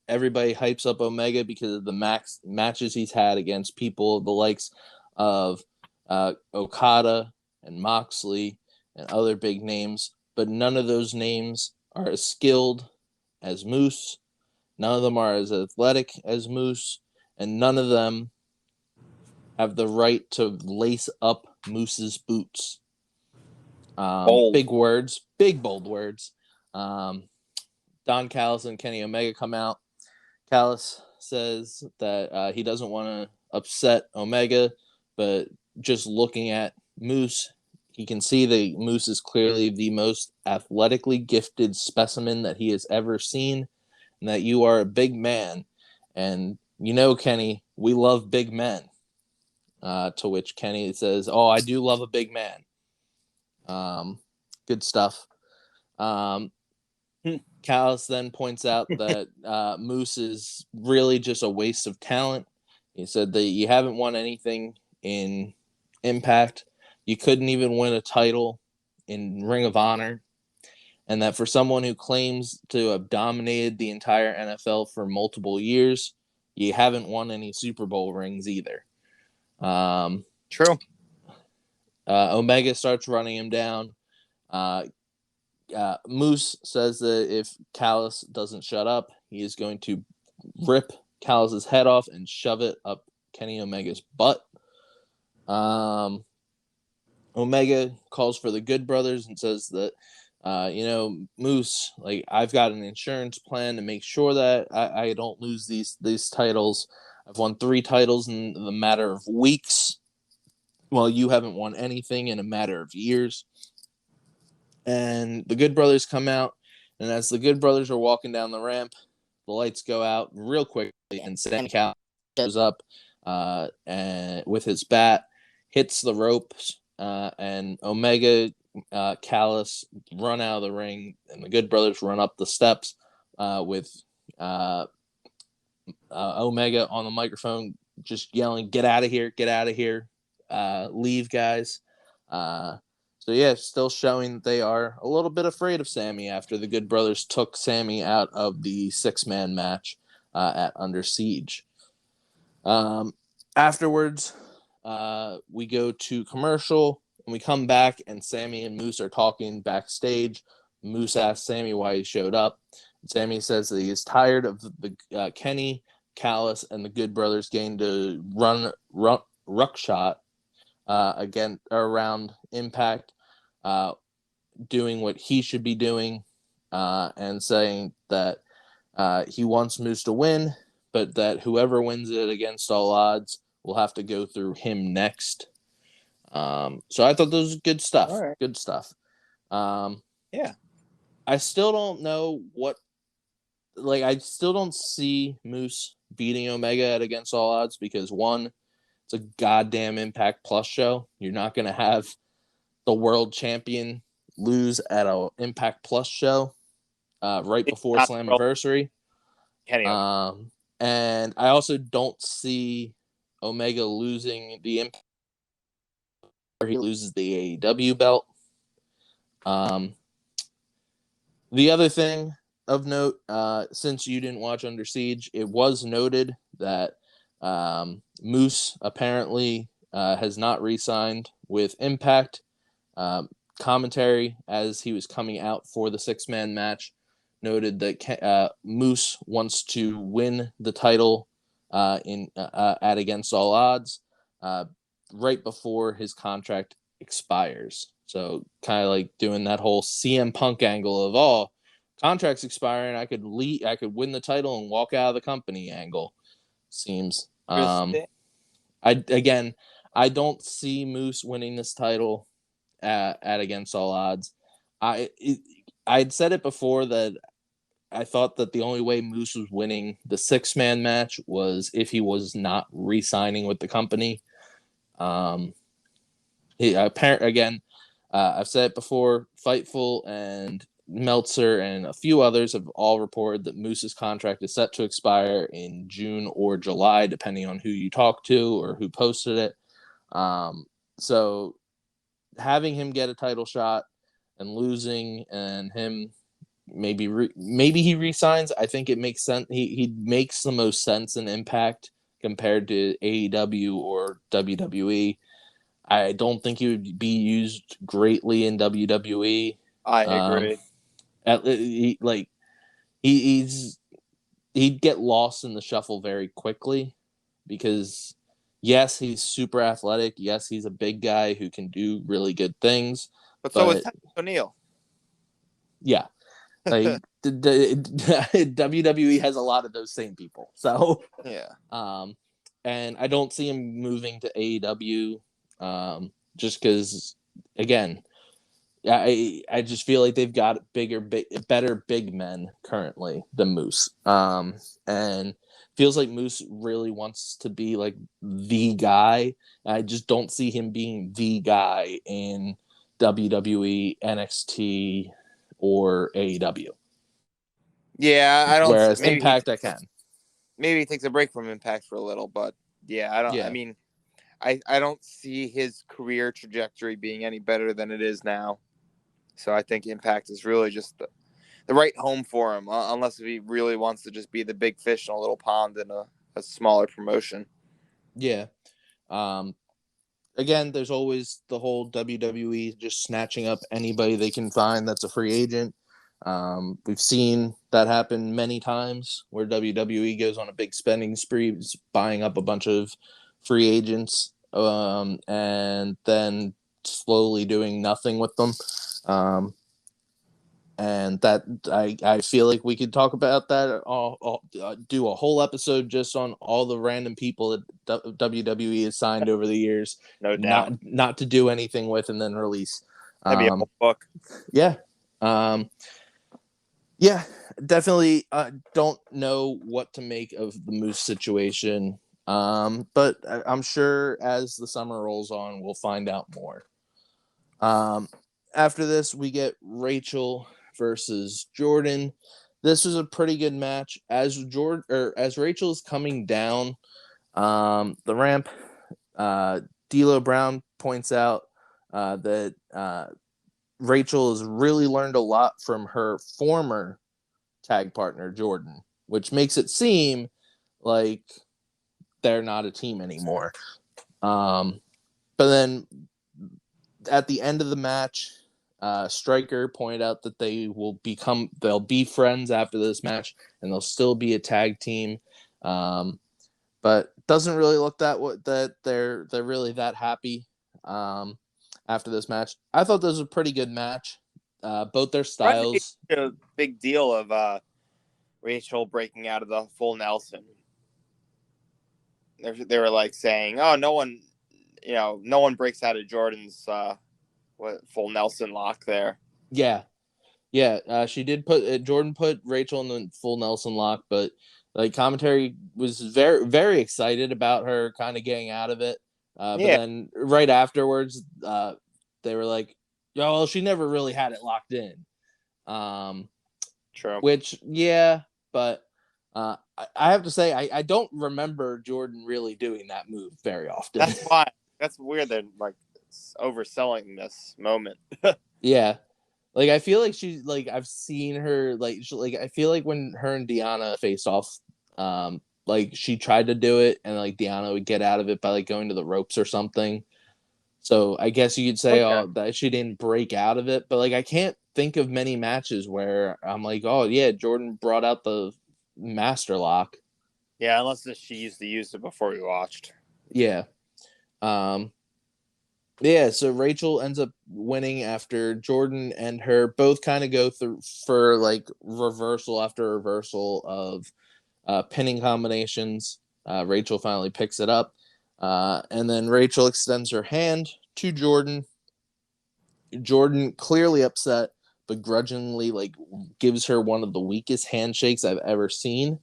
everybody hypes up Omega because of the matches he's had against people the likes of Okada and Moxley and other big names, but none of those names are as skilled as Moose. None of them are as athletic as Moose, and none of them have the right to lace up Moose's boots. Big words, big bold words. Don Callis and Kenny Omega come out. Callis says that he doesn't want to upset Omega, but just looking at Moose, he can see that Moose is clearly the most athletically gifted specimen that he has ever seen, and that you are a big man. And Kenny, we love big men. To which Kenny says, "Oh, I do love a big man." Good stuff. Callis then points out that Moose is really just a waste of talent. He said that you haven't won anything in Impact. You couldn't even win a title in Ring of Honor. And that for someone who claims to have dominated the entire NFL for multiple years, you haven't won any Super Bowl rings either. True. Omega starts running him down. Moose says that if Callis doesn't shut up, he is going to rip Callis's head off and shove it up Kenny Omega's butt. Omega calls for the Good Brothers and says that, Moose, like, I've got an insurance plan to make sure that I don't lose these titles. I've won 3 titles in the matter of weeks, while you haven't won anything in a matter of years. And the Good Brothers come out, and as the Good Brothers are walking down the ramp, the lights go out real quickly, and Sami Callihan goes up and with his bat, hits the ropes, and Omega, Callis run out of the ring, and the Good Brothers run up the steps with Omega on the microphone, just yelling, "Get out of here! Get out of here! Leave, guys!" So yeah, still showing that they are a little bit afraid of Sami after the Good Brothers took Sami out of the 6-man match at Under Siege. Afterwards, we go to commercial, and we come back, and Sami and Moose are talking backstage. Moose asks Sami why he showed up. Sami says that he is tired of the Kenny, Callis, and the Good Brothers getting to run ruckshot again around Impact, doing what he should be doing, and saying that he wants Moose to win, but that whoever wins it against all odds will have to go through him next. So I thought those was good stuff. All right. Good stuff. Yeah. I still don't know I still don't see Moose beating Omega at Against All Odds, because one, it's a goddamn Impact Plus show. You're not going to have the world champion lose at a Impact Plus show right before Slammiversary. And I also don't see Omega losing the Impact, or he loses the AEW belt. The other thing of note, since you didn't watch Under Siege, it was noted that Moose apparently has not re-signed with Impact. Commentary, as he was coming out for the 6-man match, noted that Moose wants to win the title at Against All Odds right before his contract expires. So kind of like doing that whole CM Punk angle of all contracts expiring, I could win the title and walk out of the company angle. Seems. I don't see Moose winning this title at Against All Odds. I'd said it before that I thought that the only way Moose was winning the 6-man match was if he was not re-signing with the company. I've said it before, Fightful and Meltzer and a few others have all reported that Moose's contract is set to expire in June or July, depending on who you talk to or who posted it. So having him get a title shot and losing, and him maybe he resigns, I think it makes sense. He makes the most sense in Impact compared to AEW or WWE. I don't think he would be used greatly in WWE. I agree. He'd get lost in the shuffle very quickly, because yes, he's super athletic. Yes, he's a big guy who can do really good things. But so is O'Neal. Yeah. Like WWE has a lot of those same people. So yeah. And I don't see him moving to AEW, just because again, I just feel like they've got better big men currently than Moose. And feels like Moose really wants to be like the guy. I just don't see him being the guy in WWE, NXT, or AEW. Yeah, I don't. Whereas Impact, I can. Maybe he takes a break from Impact for a little, but yeah, I don't. I Yeah. mean, I don't see his career trajectory being any better than it is now. So I think Impact is really just the right home for him, unless he really wants to just be the big fish in a little pond in a smaller promotion. Yeah. Again, there's always the whole WWE just snatching up anybody they can find that's a free agent. We've seen that happen many times where WWE goes on a big spending spree, buying up a bunch of free agents, and then slowly doing nothing with them. And that I feel like we could talk about that. Do a whole episode just on all the random people that WWE has signed over the years, No doubt. not to do anything with and then release. That'd be a whole book. Yeah. Yeah, definitely don't know what to make of the Moose situation. But I'm sure as the summer rolls on, we'll find out more. After this, we get Rachel versus Jordan. This was a pretty good match. As Rachel is coming down the ramp, D'Lo Brown points out that Rachel has really learned a lot from her former tag partner, Jordan, which makes it seem like they're not a team anymore. But then at the end of the match, Stryker pointed out that they'll be friends after this match, and they'll still be a tag team. But doesn't really look that they're really that happy after this match. I thought this was a pretty good match. Both their styles. A big deal of Rachel breaking out of the full Nelson. They were like saying, "Oh, no one breaks out of Jordan's full Nelson lock there." Yeah. She did Jordan put Rachel in the full Nelson lock, but like commentary was very, very excited about her kind of getting out of it. But then right afterwards, they were like, "Oh, well, she never really had it locked in." True. Which, yeah, but I have to say, I don't remember Jordan really doing that move very often. That's why. That's weird. They're like overselling this moment. Yeah. Like I feel like she's like I've seen her I feel like when her and Deanna faced off, like she tried to do it and like Deanna would get out of it by like going to the ropes or something. So I guess you could say that she didn't break out of it, but like I can't think of many matches where I'm like, oh yeah, Jordan brought out the master lock. Yeah, unless she used to use it before we watched. Yeah. Yeah, so Rachel ends up winning after Jordan and her both kind of go through for like reversal after reversal of pinning combinations. Rachel finally picks it up. And then Rachel extends her hand to Jordan. Jordan, clearly upset, begrudgingly like gives her one of the weakest handshakes I've ever seen.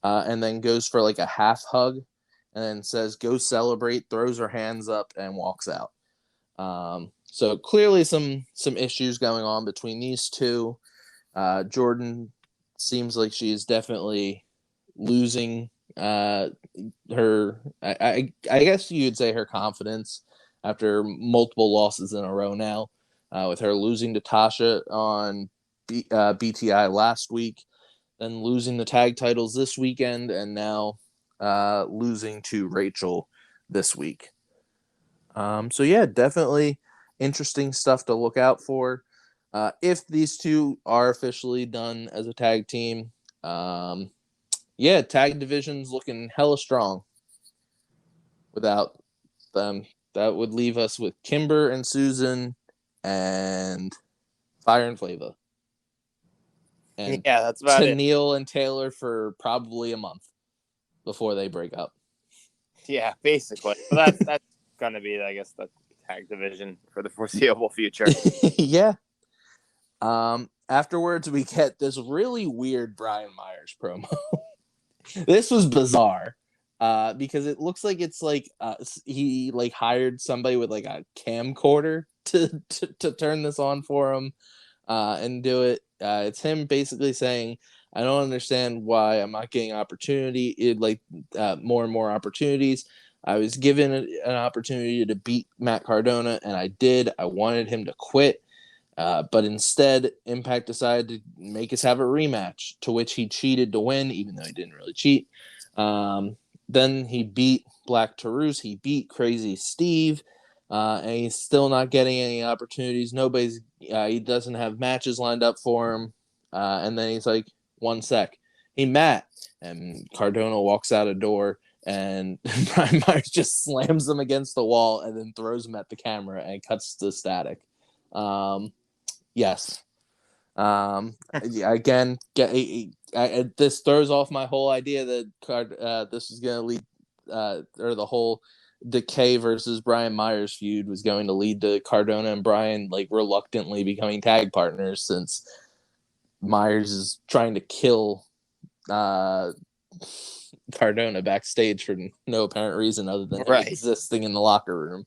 And then goes for like a half hug and then says, "Go celebrate," throws her hands up and walks out. So clearly some issues going on between these two. Jordan seems like she is definitely losing her I guess you would say her confidence after multiple losses in a row now, with her losing to Tasha on BTI last week, then losing the tag titles this weekend, and now losing to Rachel this week. So yeah, definitely interesting stuff to look out for. If these two are officially done as a tag team, yeah, tag division's looking hella strong. Without them, that would leave us with Kimber and Susan and Fire and Flava. And yeah, that's about it. Neil and Taylor for probably a month before they break up. Yeah, basically. But that's gonna be, I guess, the tag division for the foreseeable future. Yeah. Afterwards, we get this really weird Brian Myers promo. This was bizarre. Because it looks like it's like he like hired somebody with like a camcorder to turn this on for him and do it. It's him basically saying, "I don't understand why I'm not getting more and more opportunities. I was given an opportunity to beat Matt Cardona, and I did. I wanted him to quit." But instead, Impact decided to make us have a rematch, to which he cheated to win, even though he didn't really cheat. Then he beat Black Taurus. He beat Crazy Steve, and he's still not getting any opportunities. He doesn't have matches lined up for him. And then he's like, "1 sec, hey Matt," and Cardona walks out a door, and Brian Myers just slams him against the wall and then throws him at the camera and cuts to static. Yes. Again, this throws off my whole idea that this is going to lead, or the whole Decay versus Brian Myers feud was going to lead to Cardona and Brian like reluctantly becoming tag partners, since Myers is trying to kill Cardona backstage for no apparent reason other than him existing in the locker room.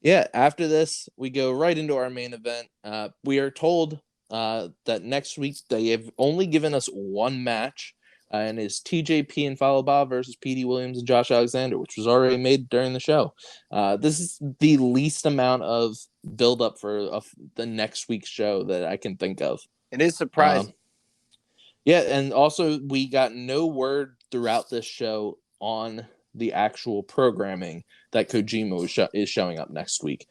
Yeah, after this, we go right into our main event. We are told that next week they have only given us one match, and it's TJP and Fallah Bahh versus PD Williams and Josh Alexander, which was already made during the show. This is the least amount of build-up for the next week's show that I can think of. It is surprising. Yeah, and also we got no word throughout this show on the actual programming that Kojima is showing up next week,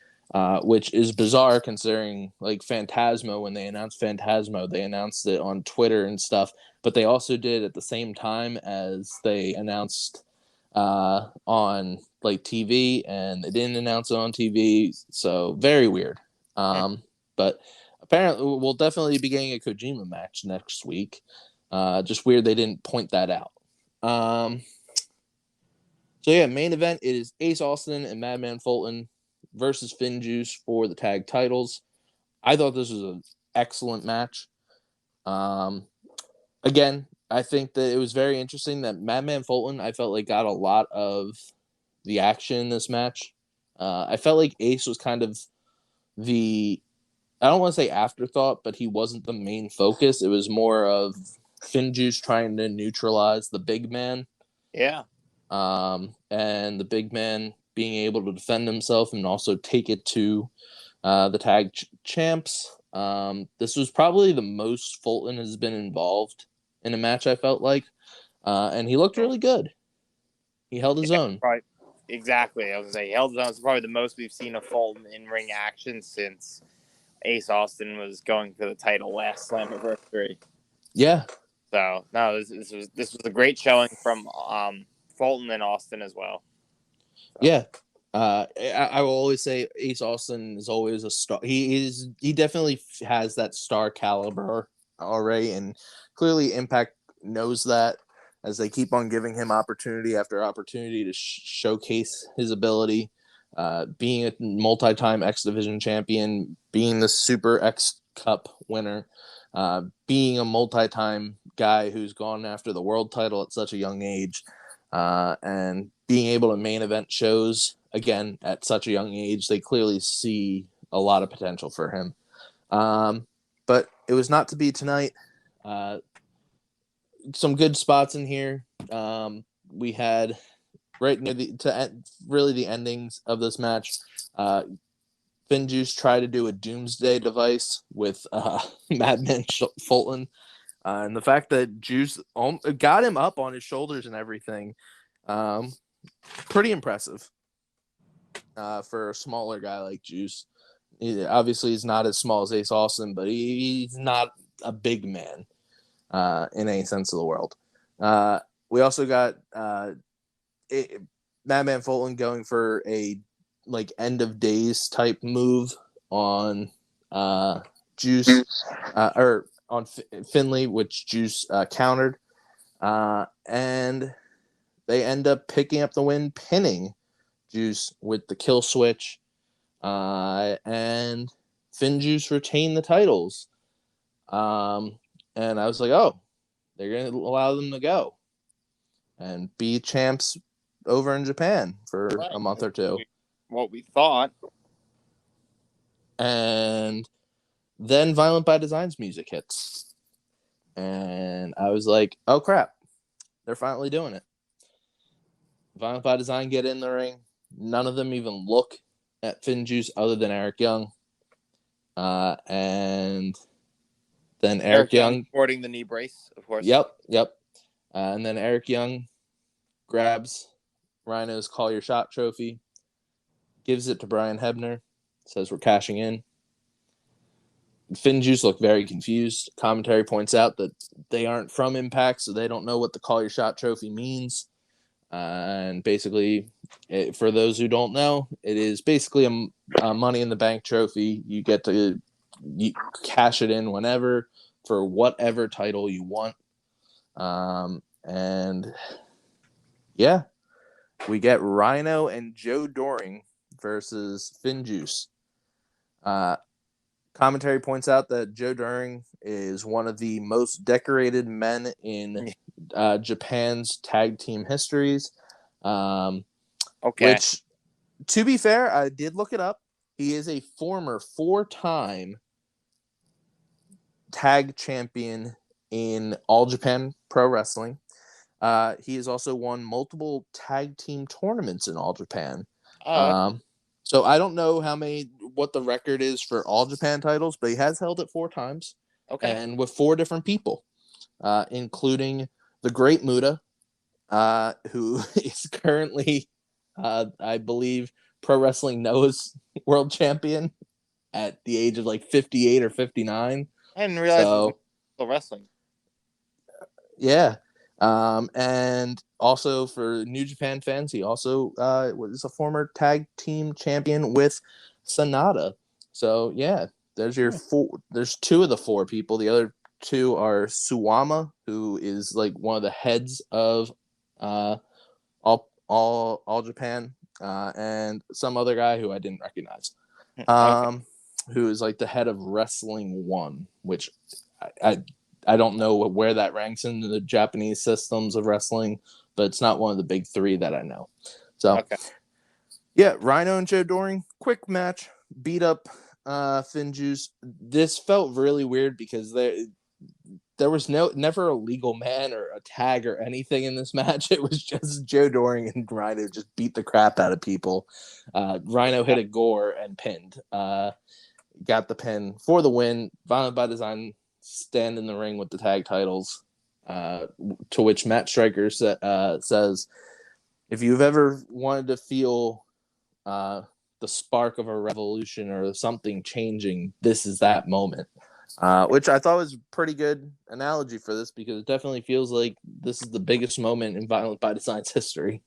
which is bizarre considering like Phantasmo, when they announced Phantasmo, they announced it on Twitter and stuff, but they also did at the same time as they announced on like TV, and they didn't announce it on TV, so very weird. But apparently we'll definitely be getting a Kojima match next week. Just weird they didn't point that out. So yeah, main event, it is Ace Austin and Madman Fulton versus FinJuice for the tag titles. I thought this was an excellent match. Again, I think that it was very interesting that Madman Fulton, I felt like, got a lot of the action in this match. I felt like Ace was kind of I don't want to say afterthought, but he wasn't the main focus. It was more of FinJuice trying to neutralize the big man. Yeah. And the big man being able to defend himself and also take it to the tag champs. This was probably the most Fulton has been involved in a match, I felt like. And he looked really good. He held his own. Right. Exactly. I was going to say, he held his own. It's probably the most we've seen of Fulton in ring action since Ace Austin was going for the title last Slammiversary. Yeah. So, no, this was a great showing from Fulton and Austin as well. So. Yeah. I will always say Ace Austin is always a star. He definitely has that star caliber already, and clearly Impact knows that, as they keep on giving him opportunity after opportunity to showcase his ability. Being a multi-time X Division champion, being the Super X Cup winner, being a multi-time guy who's gone after the world title at such a young age, and being able to main event shows again at such a young age, they clearly see a lot of potential for him. But it was not to be tonight. Some good spots in here. We had right near the endings of this match. FinJuice tried to do a doomsday device with Madman Fulton. And the fact that Juice got him up on his shoulders and everything, pretty impressive for a smaller guy like Juice. Obviously, he's not as small as Ace Austin, but he's not a big man in any sense of the world. We also got Madman Fulton going for a like end of days type move on Juice or on Finlay, which Juice countered, and they end up picking up the win, pinning Juice with the kill switch, and FinJuice retained the titles. And I was like, oh, they're going to allow them to go and be champs over in Japan for a month or two. What we thought. And then Violent by Design's music hits. And I was like, oh, crap. They're finally doing it. Violent by Design get in the ring. None of them even look at FinJuice other than Eric Young. And then Eric Young sporting the knee brace, of course. Yep. And then Eric Young grabs Rhino's Call Your Shot trophy, gives it to Brian Hebner, says we're cashing in. FinJuice look very confused. Commentary points out that they aren't from Impact, so they don't know what the Call Your Shot trophy means. And basically, for those who don't know, it is basically a Money in the Bank trophy. You get to cash it in whenever for whatever title you want. And yeah, we get Rhino and Joe Doring versus FinJuice. Commentary points out that Joe Doring is one of the most decorated men in Japan's tag team histories. Okay. Which, to be fair, I did look it up. He is a former 4-time tag champion in All Japan Pro Wrestling. He has also won multiple tag team tournaments in All Japan. So I don't know what the record is for All Japan titles, but he has held it 4 times. Okay. And with 4 different people, including the Great Muta, who is currently, I believe, Pro Wrestling Noah's world champion at the age of like 58 or 59. I didn't realize it was still wrestling. Yeah. And also for New Japan fans, he also was a former tag team champion with Sonata. So yeah, there's your 4. There's 2 of the 4 people. The other 2 are Suwama, who is like one of the heads of all Japan, and some other guy who I didn't recognize. Who is like the head of Wrestling One, which I don't know where that ranks in the Japanese systems of wrestling, but it's not one of the big 3 that I know. So, yeah, Rhino and Joe Doring, quick match, beat up FinJuice. This felt really weird because there was never a legal man or a tag or anything in this match. It was just Joe Doring and Rhino just beat the crap out of people. Rhino hit a gore and pinned. Got the pin for the win. Violent by Design stand in the ring with the tag titles, to which Matt Striker says, if you've ever wanted to feel the spark of a revolution or something changing, this is that moment. Which I thought was a pretty good analogy for this, because it definitely feels like this is the biggest moment in Violent by Design's history.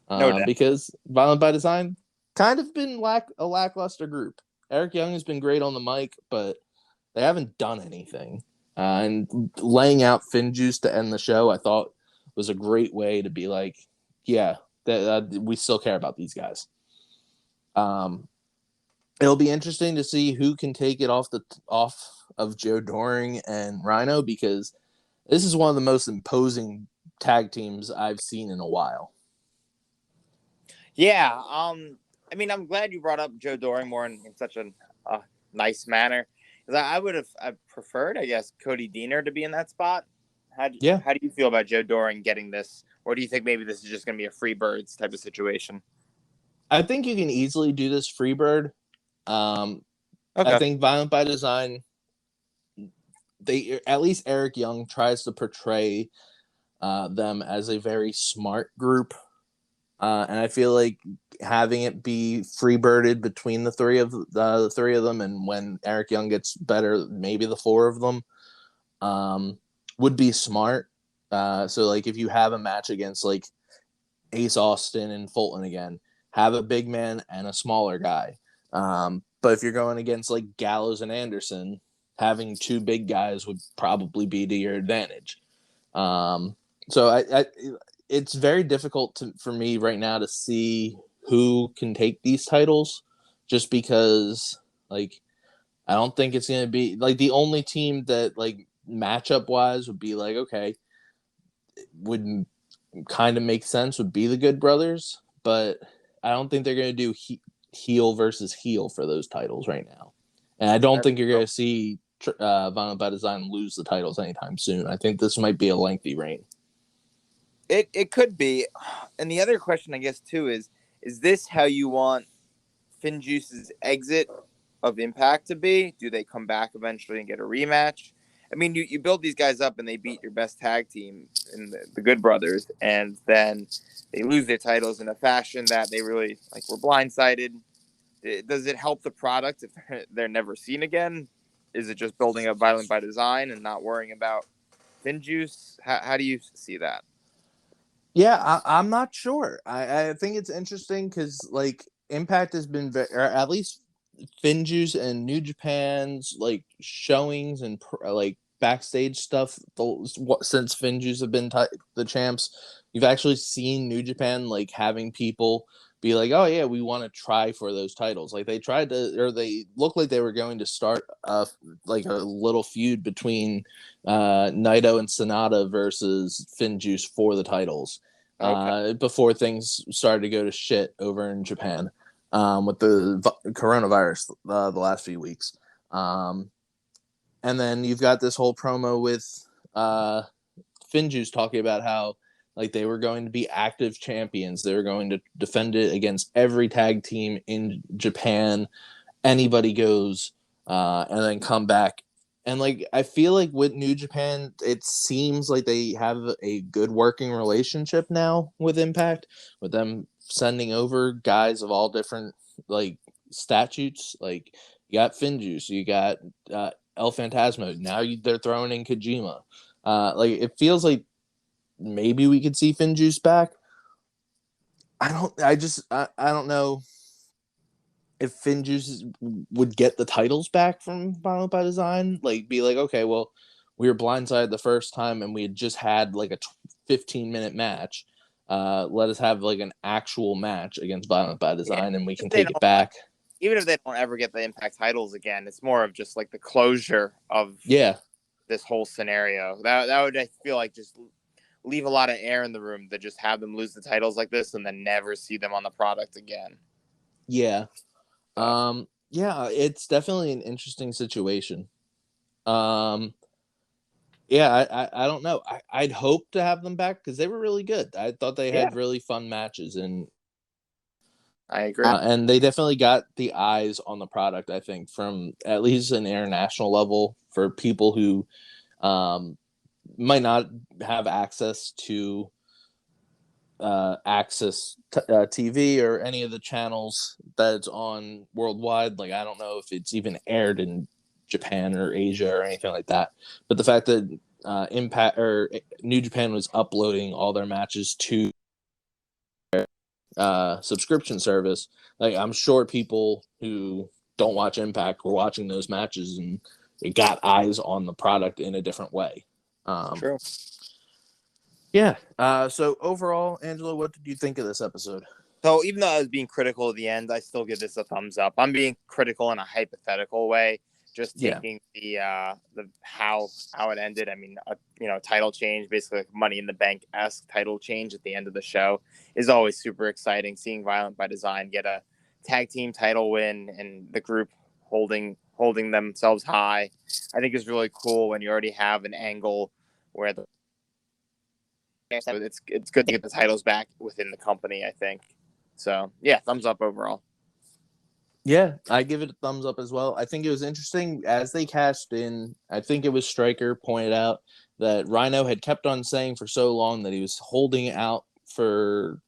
No doubt. Because Violent by Design kind of been a lackluster group. Eric Young has been great on the mic, but they haven't done anything. And laying out FinJuice to end the show, I thought was a great way to be like, yeah, we still care about these guys. It'll be interesting to see who can take it off of Joe Doring and Rhino, because this is one of the most imposing tag teams I've seen in a while. Yeah, I mean, I'm glad you brought up Joe Doring more in such a nice manner, because I would have preferred, I guess, Cody Deaner to be in that spot. How do you feel about Joe Doring getting this, or do you think maybe this is just going to be a Freebirds type of situation? I think you can easily do this Freebird. I think Violent by Design, at least Eric Young tries to portray them as a very smart group. And I feel like having it be Freebirded between the 3 of them, and when Eric Young gets better, maybe the 4 of them, would be smart. So like if you have a match against like Ace Austin and Fulton again, have a big man and a smaller guy. But if you're going against like Gallows and Anderson, having 2 big guys would probably be to your advantage. So it's very difficult for me right now to see who can take these titles, just because like I don't think it's gonna be like the only team that like matchup wise would be like okay would kind of make sense would be the Good Brothers, but I don't think they're gonna do heel versus heel for those titles right now, and I don't think you're gonna see Violent by Design lose the titles anytime soon. I think this might be a lengthy reign. It could be. And the other question, I guess, too, is this how you want FinJuice's exit of Impact to be? Do they come back eventually and get a rematch? I mean, you build these guys up and they beat your best tag team in the Good Brothers, and then they lose their titles in a fashion that they really like were blindsided. Does it help the product if they're never seen again? Is it just building up Violent by Design and not worrying about FinJuice? How do you see that? Yeah, I'm not sure. I think it's interesting because like Impact has been or at least Finjuice and New Japan's like showings and like backstage stuff since Finjuice have been the champs. You've actually seen New Japan like having people be like, "Oh yeah, we want to try for those titles." Like they tried to, or they looked like they were going to start like a little feud between Naito and Sonata versus Finjuice for the titles. Okay. Before things started to go to shit over in Japan with the coronavirus the last few weeks. And then you've got this whole promo with Finjuice talking about how like they were going to be active champions. They were going to defend it against every tag team in Japan. Anybody goes, and then come back. And like I feel like with New Japan, it seems like they have a good working relationship now with Impact, with them sending over guys of all different like statutes. Like you got Finjuice, you got El Phantasmo. Now they're throwing in Kojima. Like it feels like maybe we could see Finjuice back. I don't know if Finjuice would get the titles back from Violent by Design. Like be like, okay, well, we were blindsided the first time and we had just had like a 15-minute match. Let us have like an actual match against Violent by Design, Yeah. and we can take it back. Even if they don't ever get the Impact titles again, it's more of just like the closure of this whole scenario. That would, I feel like, just leave a lot of air in the room to just have them lose the titles like this and then never see them on the product again. Yeah. Yeah, it's definitely an interesting situation. Yeah, I don't know. I'd hope to have them back because they were really good. I thought they had really fun matches, and I agree. And they definitely got the eyes on the product, I think, from at least an international level for people who might not have access to TV or any of the channels that's on worldwide. Like, I don't know if it's even aired in Japan or Asia or anything like that. But the fact that Impact or New Japan was uploading all their matches to subscription service, like I'm sure people who don't watch Impact were watching those matches and it got eyes on the product in a different way. True. Yeah. So overall, Angela, what did you think of this episode? So even though I was being critical at the end, I still give this a thumbs up. I'm being critical in a hypothetical way, just taking the how it ended. I mean, title change, basically like Money in the Bank-esque title change at the end of the show is always super exciting. Seeing Violent by Design get a tag team title win and the group holding themselves high, I think is really cool when you already have an angle where it's good to get the titles back within the company, I think. So, yeah, thumbs up overall. Yeah, I give it a thumbs up as well. I think it was interesting as they cashed in. I think it was Stryker pointed out that Rhino had kept on saying for so long that he was holding out for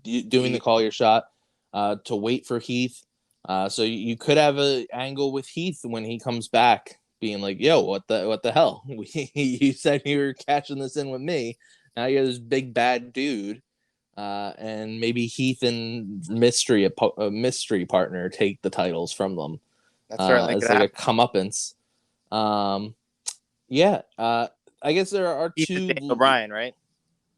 doing the call your shot to wait for Heath. So you could have an angle with Heath when he comes back, being like, "Yo, what the hell? You said you were catching this in with me. Now you're this big bad dude." And maybe Heath and a mystery partner take the titles from them. That's certainly as like a comeuppance. I guess there are Heath two. O'Brien, right?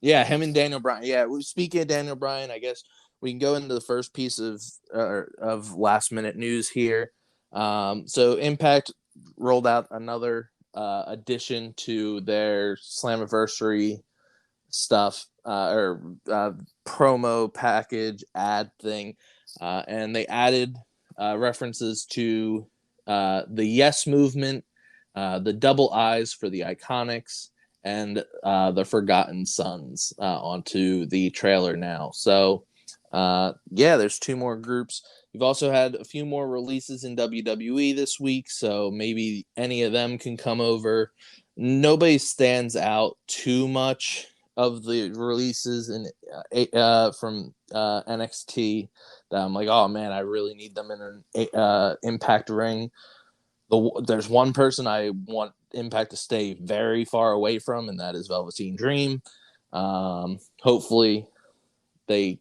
Yeah, him and Daniel Bryan. Yeah, speaking of Daniel Bryan, I guess we can go into the first piece of last minute news here. So Impact rolled out another addition to their Slammiversary stuff or promo package ad thing, and they added references to the Yes Movement, the Double Eyes for the Iconics, and the Forgotten Sons onto the trailer now. So, yeah, there's two more groups. You've also had a few more releases in WWE this week, so maybe any of them can come over. Nobody stands out too much of the releases from NXT that I'm like, oh man, I really need them in an Impact ring. There's one person I want Impact to stay very far away from, and that is Velveteen Dream. Hopefully, they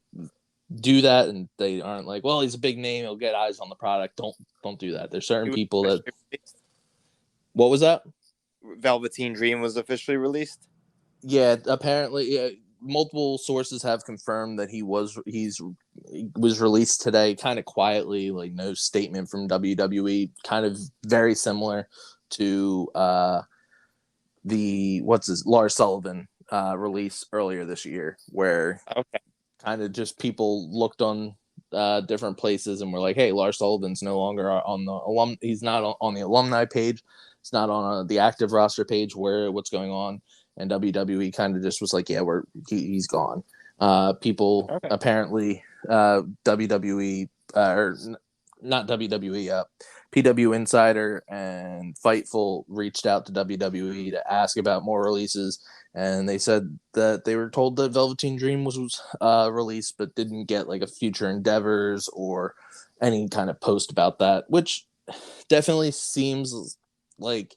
do that and they aren't like, well, he's a big name, he'll get eyes on the product. Don't do that. There's certain He was people that. officially released. What was that? Velveteen Dream was officially released. Yeah, apparently, yeah, multiple sources have confirmed that he was released today, kind of quietly, like no statement from WWE. Kind of very similar to the Lars Sullivan release earlier this year, where Okay. kind of just people looked on different places and were like, "Hey, Lars Sullivan's no longer on the He's not on the alumni page. It's not on the active roster page. What's going on?" And WWE kind of just was like, "Yeah, he's gone." People Okay. apparently WWE or not WWE, PW Insider and Fightful reached out to WWE to ask about more releases, and they said that they were told that Velveteen Dream was released, but didn't get like a future endeavors or any kind of post about that, which definitely seems like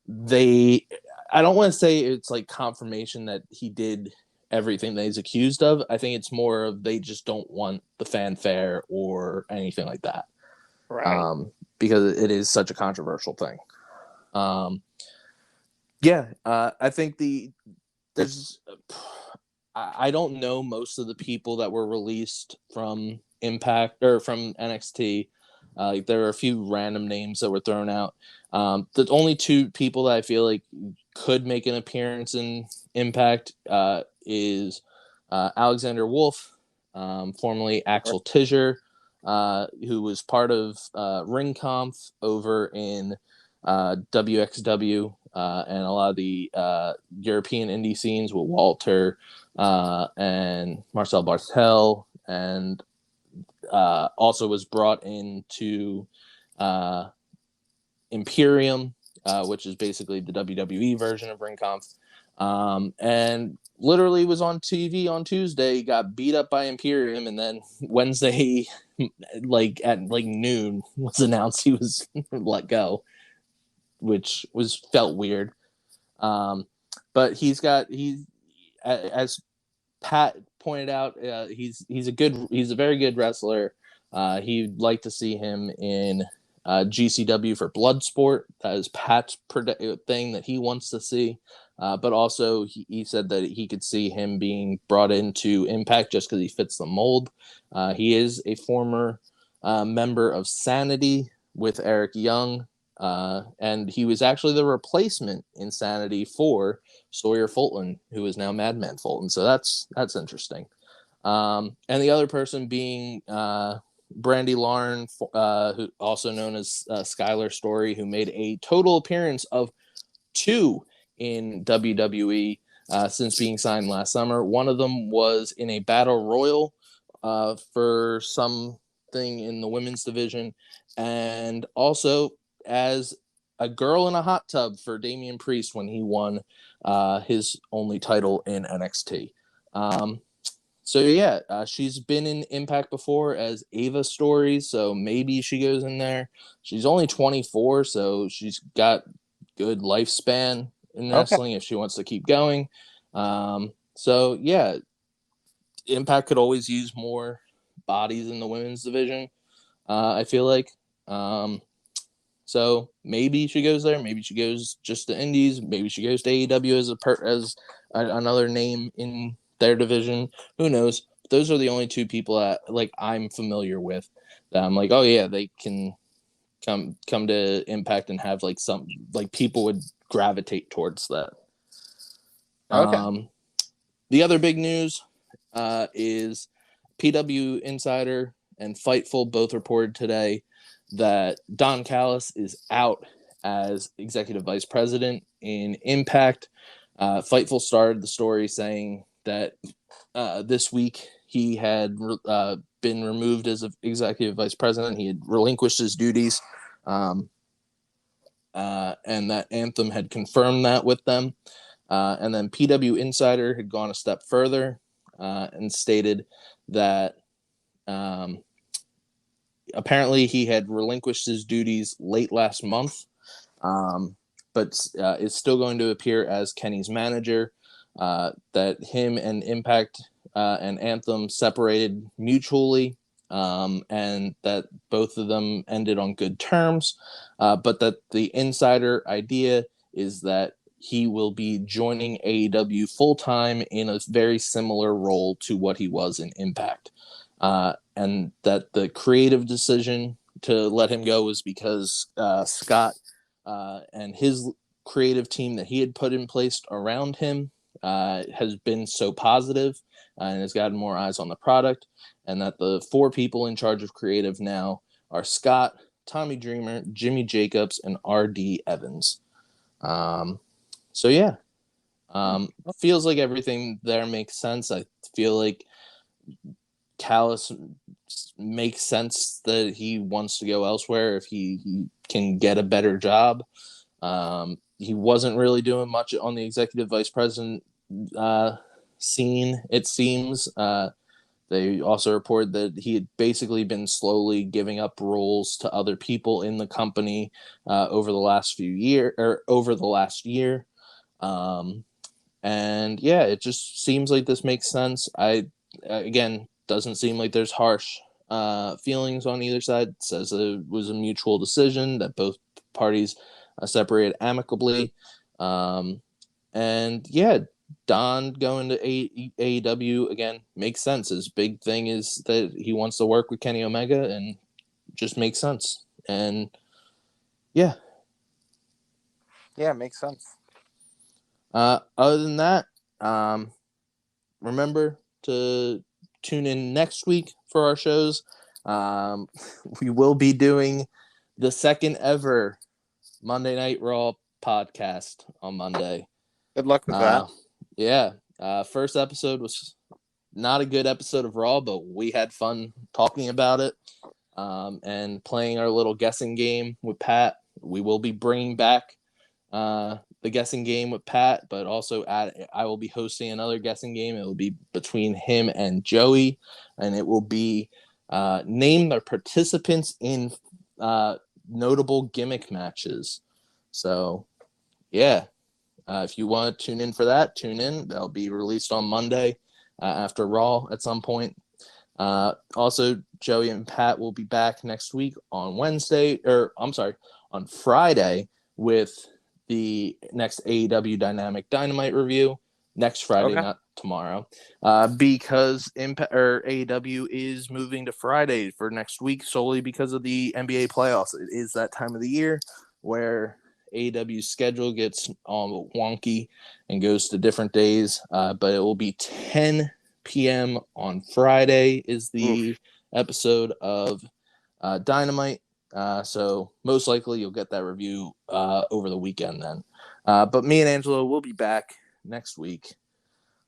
they. I don't want to say it's like confirmation that he did everything that he's accused of. I think it's more of they just don't want the fanfare or anything like that, Right. because it is such a controversial thing. Yeah, I think there's I don't know most of the people that were released from Impact or from NXT. There are a few random names that were thrown out. The only two people that I feel like could make an appearance in Impact is Alexander Wolf, formerly Axel Tischer, who was part of Ring Conf over in WXW and a lot of the European indie scenes with Walter and Marcel Barthel, and also was brought into Imperium, which is basically the WWE version of Ring Conf, and literally was on TV on Tuesday, got beat up by Imperium, and then Wednesday, like at like noon, was announced he was let go, which felt weird. But he's as Pat pointed out, he's a very good wrestler. He'd like to see him in GCW for Bloodsport. That is Pat's thing that he wants to see. But also, he said that he could see him being brought into Impact just because he fits the mold. He is a former member of Sanity with Eric Young, and he was actually the replacement in Sanity for Sawyer Fulton, who is now Madman Fulton. So that's interesting. And the other person being Brandy Lauren, who also known as Skylar Story, who made a total appearance of 2 in WWE since being signed last summer. One of them was in a battle royal for something in the women's division, and also as a girl in a hot tub for Damian Priest when he won his only title in NXT. So yeah, she's been in Impact before as Ava Story, so maybe she goes in there. She's only 24, so she's got good lifespan in Okay. wrestling if she wants to keep going. So yeah, Impact could always use more bodies in the women's division. I feel like. So maybe she goes there. Maybe she goes just to Indies. Maybe she goes to AEW as another name in their division. Who knows? Those are the only two people that I'm familiar with that I'm like, oh yeah, they can come to Impact and have some people would gravitate towards that. Okay. The other big news is PW Insider and Fightful both reported today that Don Callis is out as executive vice president in Impact. Fightful started the story saying that this week he had been removed as executive vice president. He had relinquished his duties, and that Anthem had confirmed that with them. And then PW Insider had gone a step further and stated that apparently he had relinquished his duties late last month, but is still going to appear as Kenny's manager. That him and Impact and Anthem separated mutually, and that both of them ended on good terms, but that the insider idea is that he will be joining AEW full-time in a very similar role to what he was in Impact. And that the creative decision to let him go was because Scott and his creative team that he had put in place around him has been so positive and has gotten more eyes on the product, and that the 4 people in charge of creative now are Scott, Tommy Dreamer, Jimmy Jacobs, and R.D. Evans. So yeah, feels like everything there makes sense. I feel like Callis makes sense that he wants to go elsewhere if he can get a better job. He wasn't really doing much on the executive vice president scene, it seems. They also report that he had basically been slowly giving up roles to other people in the company over the last year. And yeah, it just seems like this makes sense. Again, doesn't seem like there's harsh feelings on either side. It says it was a mutual decision that both parties separated amicably. And yeah, Don going to AEW again makes sense. His big thing is that he wants to work with Kenny Omega, and just makes sense. And yeah. Yeah, makes sense. Other than that, remember to tune in next week for our shows. We will be doing the second ever Monday Night Raw podcast on Monday. Good luck with that. Yeah. First episode was not a good episode of Raw, but we had fun talking about it and playing our little guessing game with Pat. We will be bringing back the guessing game with Pat, but also I will be hosting another guessing game. It will be between him and Joey, and it will be name the participants in notable gimmick matches. So, yeah. If you want to tune in for that, tune in. That'll be released on Monday after Raw at some point. Also, Joey and Pat will be back next week on on Friday with the next AEW Dynamite review. Next Friday, not tomorrow, because AEW is moving to Friday for next week solely because of the NBA playoffs. It is that time of the year where AEW's schedule gets wonky and goes to different days, but it will be 10 p.m. on Friday is the episode of Dynamite. So most likely you'll get that review over the weekend then. But me and Angelo will be back next week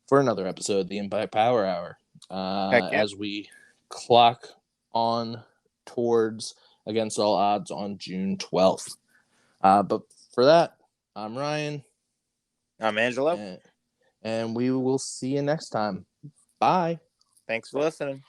for another episode of the Impact Power Hour as we clock on towards Against All Odds on June 12th. But for that, I'm Ryan. I'm Angelo. And we will see you next time. Bye. Thanks for listening.